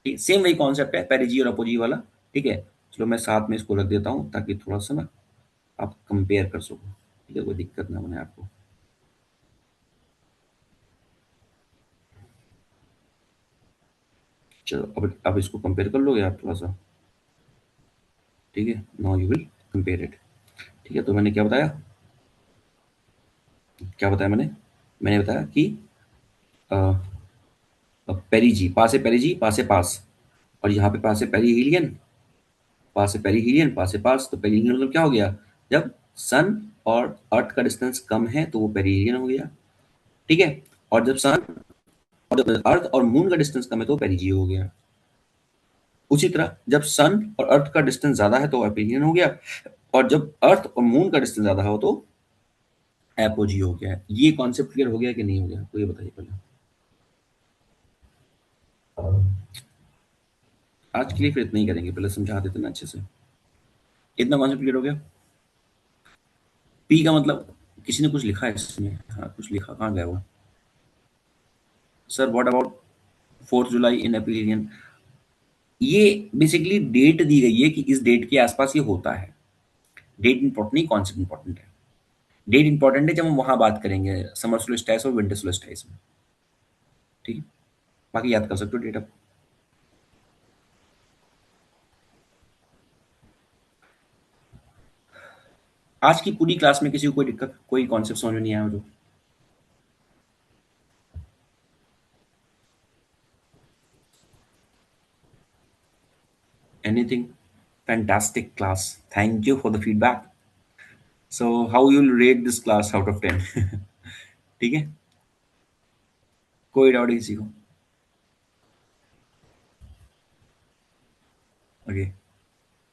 ठीक, same वही concept है, पेरिजी और apogee वाला। ठीक है, चलो मैं साथ में इसको रख देता हूँ ताकि थोड़ा सा ना आप कंपेयर कर सको। ठीक है, कोई दिक्कत ना बने आपको। चलो, अब इसको कंपेयर कर लोगे आप थोड़ा सा। ठीक है, now you will compare it. ठीक है, तो मैंने क्या बताया, मैंने बताया कि पेरीजी, पास है पेरीजी, पास है पास, और यहाँ पे पास है पेरीहिलियन, पास है पेरीहिलियन, पास है पास। तो पेरीहिलियन मतलब क्या हो गया? जब सन और अर्थ का डिस्टेंस कम है तो वो पेरीहिलियन हो गया। ठीक है, और जब सन और जब अर्थ और मून का डिस्टेंस कम है तो पेरीजी हो गया। उसी तरह जब सन और अर्थ का डिस्टेंस ज्यादा है तो एपीरियन हो गया, और जब अर्थ और मून का डिस्टेंस ज्यादा हो तो एपोजी हो गया। ये कॉन्सेप्ट क्लियर हो गया कि नहीं हो गया? तो ये बताइए पहले। आज के लिए फिर इतना ही करेंगे, पहले समझा देते ना अच्छे से। इतना कॉन्सेप्ट क्लियर हो गया? पी का मतलब, किसी ने कुछ लिखा है इसमें? हाँ, कुछ लिखा, कहाँ गया वो? सर व्हाट अबाउट 4 जुलाई इन एपीरियन? ये बेसिकली डेट दी गई है कि इस डेट के आसपास ये होता है। डेट इंपॉर्टेंट नहीं, कॉन्सेप्ट इंपॉर्टेंट है। डेट इंपॉर्टेंट है जब हम वहां बात करेंगे समर सोल्स्टिस और विंटर सोल्स्टिस में। ठीक है, बाकी याद कर सकते हो डेट आप। आज की पूरी क्लास में किसी को कोई दिक्कत, कोई कॉन्सेप्ट समझ में नहीं आया तो? everything. Fantastic class. Thank you for the feedback. So how you'll rate this class out of 10? ठीक है, कोई डाउट किसी को? ओके,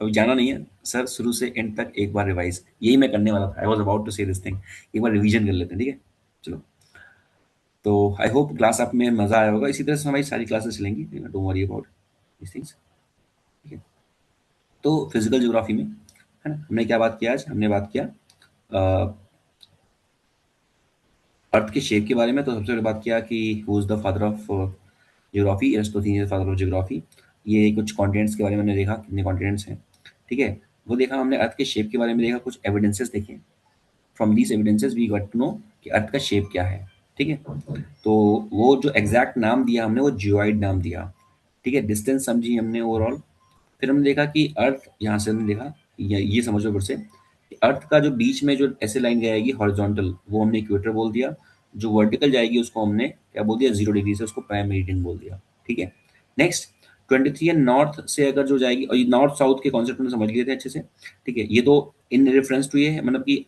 अभी जाना नहीं है सर, शुरू से एंड तक एक बार रिवाइज, यही मैं करने वाला था। आई वाज अबाउट टू से दिस थिंग, एक बार रिवीजन कर लेते हैं, ठीक है? चलो, तो आई होप क्लास आप में मजा आया होगा। इसी तरह से हमारी सारी क्लासेस चलेंगी, don't worry about this things, ठीक है? तो फिजिकल ज्योग्राफी में, है ना, हमने क्या बात किया आज? हमने बात किया अर्थ के शेप के बारे में। तो सबसे पहले बात किया कि who is the father of geography, Eratosthenes father of geography. ये कुछ कॉन्टिनेंट्स के बारे में हमने देखा, कितने कॉन्टिनेंट्स हैं, ठीक है? वो देखा हमने, अर्थ के शेप के बारे में देखा, कुछ एविडेंसेस देखे। From these evidences we got to know कि अर्थ का शेप क्या है, ठीक है? तो वो जो एग्जैक्ट नाम दिया हमने, वो जियोइड नाम दिया, ठीक है? डिस्टेंस समझी हमने ओवरऑल। फिर हमने देखा कि अर्थ, यहाँ से हमने देखा, ये समझो फिर से, कि अर्थ का जो बीच में जो ऐसे लाइन जाएगी हॉरिजॉन्टल, वो हमने इक्वेटर बोल दिया। जो वर्टिकल जाएगी उसको हमने क्या बोल दिया? 0 डिग्री से, उसको प्राइम मेरिडियन बोल दिया, ठीक है? नेक्स्ट 23 है नॉर्थ से अगर जो जाएगी, और ये नॉर्थ साउथ के कॉन्सेप्ट में समझ लिए थे अच्छे से, ठीक है? ये तो इन रेफरेंस टू ये है, मतलब कि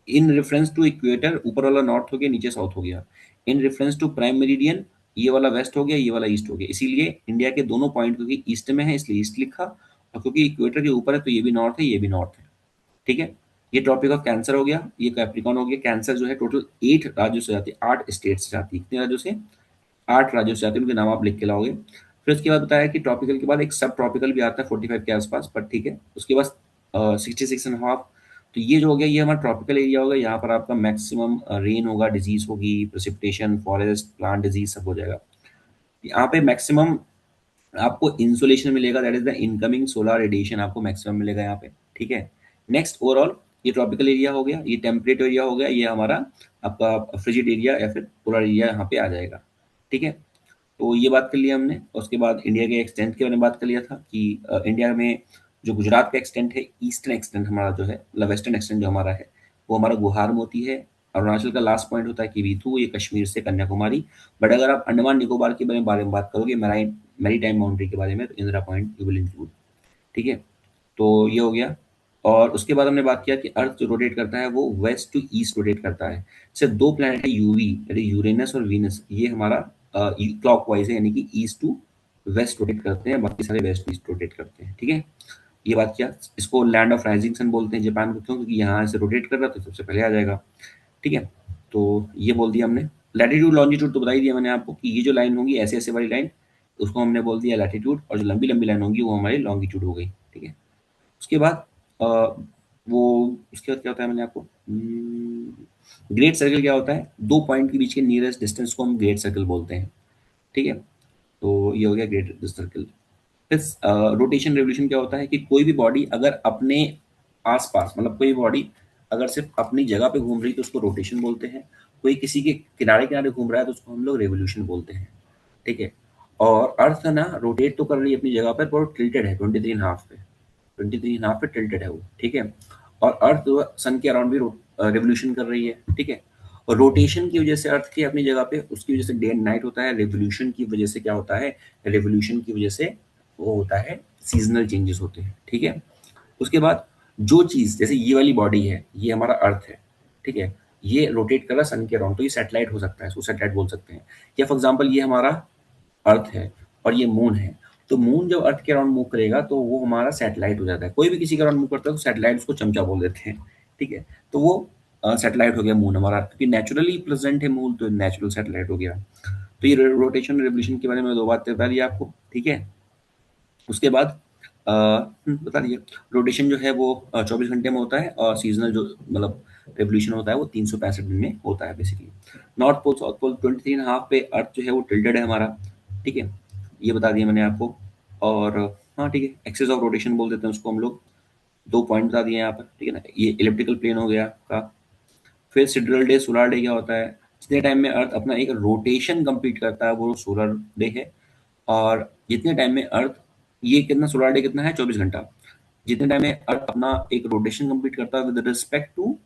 इन रेफरेंस टू इक्वेटर, ऊपर वाला नॉर्थ हो गया, नीचे साउथ हो गया। In reference to prime meridian, ये वाला वेस्ट हो गया, ये वाला ईस्ट हो गया। इसीलिए इंडिया के दोनों पॉइंट, क्योंकि ईस्ट में है इसलिए ईस्ट लिखा, और क्योंकि इक्वेटर के ऊपर है तो ये भी नॉर्थ है, ये भी नॉर्थ है, ठीक है? ये ट्रॉपिक ऑफ कैंसर हो गया, ये कैप्रिकॉन हो गया। कैंसर जो है टोटल 8 राज्यों से जाती है, 8 स्टेट से जाती है। कितने राज्यों से? 8 राज्यों से जाती है, उनके नाम आप लिख के लाओगे। फिर उसके बाद बताया कि ट्रॉपिकल के बाद एक सब ट्रॉपिकल भी आता है 45 के आसपास, पर ठीक है। उसके बाद 66.5। तो ये जो हो गया, ये हमारा ट्रॉपिकल एरिया होगा। यहाँ पर आपका मैक्सिमम रेन होगा, डिजीज होगी, प्रेसिपिटेशन, फॉरेस्ट, प्लांट डिजीज सब हो जाएगा। यहाँ पे मैक्सिमम आपको इंसोलेशन मिलेगा, that is the incoming solar radiation आपको मैक्सिमम मिलेगा यहाँ पे, ठीक है? नेक्स्ट, ओवरऑल ये ट्रॉपिकल एरिया हो गया, ये टेम्परेट एरिया हो गया, ये हमारा आपका फ्रिजिड एरिया या फिर पोलर एरिया यहाँ पे आ जाएगा, ठीक है? तो ये बात कर लिया हमने। उसके बाद इंडिया के एक्सटेंट के बारे में बात कर लिया था कि इंडिया में जो गुजरात का एक्सटेंट है, ईस्टर्न एक्सटेंट हमारा जो है, मतलब वेस्टर्न एक्सटेंट जो हमारा है, वो हमारा गुहार मोती है। अरुणाचल का लास्ट पॉइंट होता है किवीथू, ये कश्मीर से कन्याकुमारी। बट अगर आप अंडमान निकोबार के बारे में बात करोगे, मैरी टाइम बाउंड्री के बारे में, तो Indira point you will include, ठीक है? तो ये हो गया। और उसके बाद हमने बात किया कि अर्थ जो रोटेट करता है वो वेस्ट टू ईस्ट रोटेट करता है। सिर्फ 2 प्लैनेट है यूवी, यानी यूरेनस और वीनस, ये हमारा क्लॉकवाइज है, यानी कि ईस्ट टू वेस्ट रोटेट करते हैं, बाकी सारे वेस्ट टू ईस्ट रोटेट करते हैं, ठीक है? ये बात किया। इसको लैंड ऑफ राइजिंग सन बोलते हैं जापान को, क्यों? क्योंकि यहाँ से रोटेट कर रहा तो सबसे पहले आ जाएगा, ठीक है? तो ये बोल दिया हमने। लैटिट्यूड लॉन्जिट्यूड तो बता ही दिया मैंने आपको कि ये जो लाइन होगी ऐसे ऐसे वाली लाइन, उसको हमने बोल दिया लैटिट्यूड, और जो लंबी लंबी लाइन होगी वो हमारी लॉन्गिट्यूड हो गई, ठीक है? उसके बाद अ, वो उसके बाद क्या होता है, मैंने आपको ग्रेट सर्कल क्या होता है? 2 पॉइंट के बीच के नियरेस्ट डिस्टेंस को हम ग्रेट सर्कल बोलते हैं, ठीक है? तो ये हो गया ग्रेट सर्कल। फिर रोटेशन रेवोल्यूशन क्या होता है कि कोई भी बॉडी अगर अपने आसपास, मतलब कोई बॉडी अगर सिर्फ अपनी जगह पे घूम रही तो उसको रोटेशन बोलते हैं। कोई किसी के किनारे किनारे घूम रहा है तो उसको हम लोग रेवोल्यूशन बोलते हैं, ठीक है? और अर्थ ना रोटेट तो कर रही है अपनी जगह पर, पर टिल्टेड है 23.5 पे, 23.5 पे टिल्टेड है वो, ठीक है? और अर्थ सन के अराउंड भी रेवोल्यूशन कर रही है, ठीक है? और रोटेशन की वजह से अर्थ की अपनी जगह पे, उसकी वजह से डे एंड नाइट होता है। रेवोल्यूशन की वजह से क्या होता है? रेवोल्यूशन की वजह से वो होता है, सीजनल चेंजेस होते हैं, ठीक है? उसके बाद जो चीज, जैसे ये वाली बॉडी है, ये हमारा अर्थ है, ठीक है? ये रोटेट कर रहा है सन के अराउंड, तो ये सैटेलाइट हो सकता है, इसको सैटेलाइट बोल सकते हैं। या फॉर एग्जाम्पल ये हमारा अर्थ है और ये मून है, तो मून जब अर्थ के अराउंड मूव करेगा तो वो हमारा सैटेलाइट हो जाता है। कोई भी किसी के अराउंड मूव करता है तो सैटेलाइट उसको चमचा बोल देते हैं, ठीक है? तो वो सैटेलाइट हो गया मून हमारा, क्योंकि नेचुरली प्रेजेंट है मून, तो नेचुरल सैटेलाइट हो गया। तो ये रोटेशन रेवोल्यूशन के बारे में 2 बातें बता दी आपको, ठीक है? उसके बाद बता दिए, रोटेशन जो है वो 24 घंटे में होता है, और सीजनल जो मतलब रेवोल्यूशन होता है वो 365 दिन में होता है basically. North pole south pole 23.5 पे अर्थ जो है वो टिल्टेड है हमारा, ठीक है? ये बता दिया मैंने आपको। और हाँ ठीक है, एक्सिस ऑफ रोटेशन बोल देते हैं उसको हम लोग। 2 पॉइंट बता दिए यहाँ पर, ठीक है ना? ये इलिप्टिकल प्लेन हो गया का। फिर सिड्रल डे, सोलर डे क्या होता है? जितने टाइम में अर्थ अपना एक रोटेशन कंप्लीट करता है वो सोलर डे है। और जितने टाइम में अर्थ, ये कितना सोलर डे कितना है? 24 घंटा। जितने टाइम में अर्थ अपना एक रोटेशन कंप्लीट करता है with respect to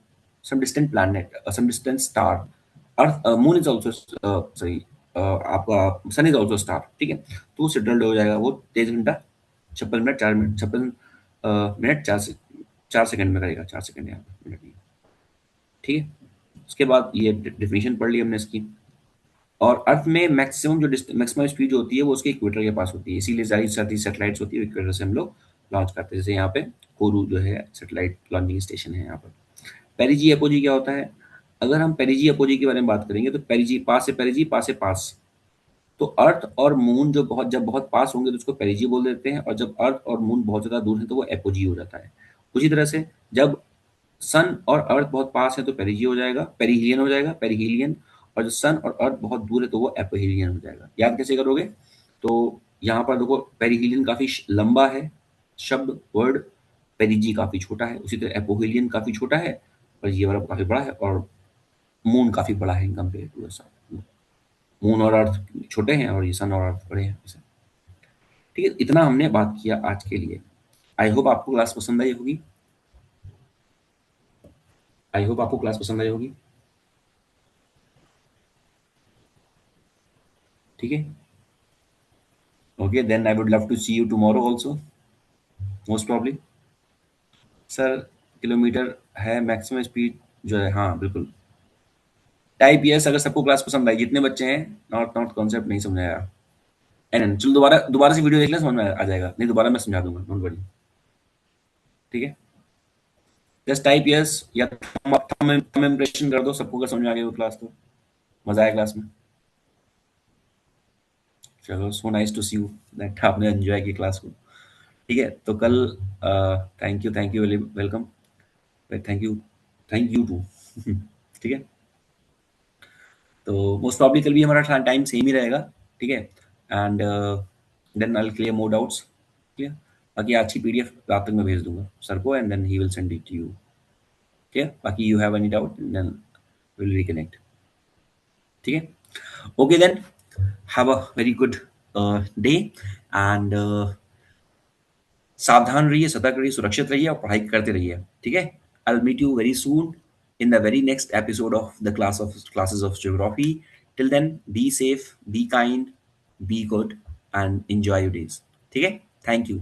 some distant planet, some distant star, earth, moon is also sorry, आपका सन इज ऑल्सो स्टार, ठीक है? तो सिड्रल डे हो जाएगा वो 23 घंटा 56 मिनट 4 मिनट 56 मिनट 4 सेकंड में करेगा, 4 सेकंड यहाँ पे, मिनट नहीं, ठीक है। उसके बाद ये डेफिनेशन पढ़ ली हमने इसकी। और अर्थ में मैक्सिमम जो मैक्सिमम स्पीड जो होती है वो उसके इक्वेटर के पास होती है, इसीलिए सारी सारी सैटेलाइट्स होती है इक्वेटर से हम लोग लॉन्च करते हैं। जैसे यहाँ पे कोरू जो है सैटेलाइट लॉन्चिंग स्टेशन है यहाँ पर। पेरिजी एपोजी क्या होता है? अगर हम पेरिजी एपोजी के बारे में बात करेंगे तो पेरिजी पास से पास, तो अर्थ और मून जब बहुत पास होंगे तो उसको पेरिजी बोल देते हैं, और जब अर्थ और मून बहुत ज्यादा दूर है तो वो एपोजी हो जाता है। उसी तरह से जब सन और अर्थ बहुत पास है तो पेरिजी हो जाएगा, पेरिहिलियन हो जाएगा, पेरिहिलियन। और जब सन और अर्थ बहुत दूर है तो वो एपोहिलियन हो जाएगा। याद कैसे करोगे? तो यहाँ पर देखो, पेरिहिलियन काफी लंबा है शब्द, वर्ड। पेरिजी काफी छोटा है, उसी तरह एपोहिलियन काफी छोटा है और ये वाला काफी बड़ा है, और मून काफी बड़ा है इन कंपेयर टू ऐसा। मून और अर्थ छोटे हैं और ये सन और अर्थ बड़े हैं ऐसे। ठीक है, इतना हमने बात किया आज के लिए। आई होप आपको क्लास पसंद आई होगी। आई होप आपको क्लास पसंद आई होगी। ठीक है, okay, then I would love to see you tomorrow also, most probably. Sir kilometre है मैक्सिमम स्पीड जो है, हाँ बिल्कुल। टाइप यस अगर सबको क्लास पसंद आई, जितने बच्चे हैं। नॉट नॉट कॉन्सेप्ट नहीं समझाया। एन चलो दोबारा दोबारा से वीडियो देख लें, समझ में आ जाएगा, नहीं दोबारा मैं समझा दूंगा, डोंट वरी। ठीक है, जस्ट टाइप यस या थंब इम्प्रेशन कर दो सबको, अगर समझ में आ गई वो क्लास तो मजा आया क्लास में। चलो, so nice to see you that आपने एंजॉय की क्लास को। ठीक है, तो कल thank you welcome, thank you too ठीक है, तो मोस्ट प्रॉब्ली कल भी हमारा टाइम सेम ही रहेगा। ठीक है, and then I will clear more doubts. Clear, बाकी आज की पीडीएफ रात तक मैं भेज दूंगा सर को, and then he will send it to you. ठीक है, बाकी you have any doubt then will reconnect. ठीक है, okay then, have a very good day, and सावधान रहिए, सतर्क रहिए, सुरक्षित रहिए और पढ़ाई करते रहिए। ठीक है, I will meet you very soon in the very next episode of the classes of geography. Till then, be safe, be kind, be good, and enjoy your days. ठीक है, thank you.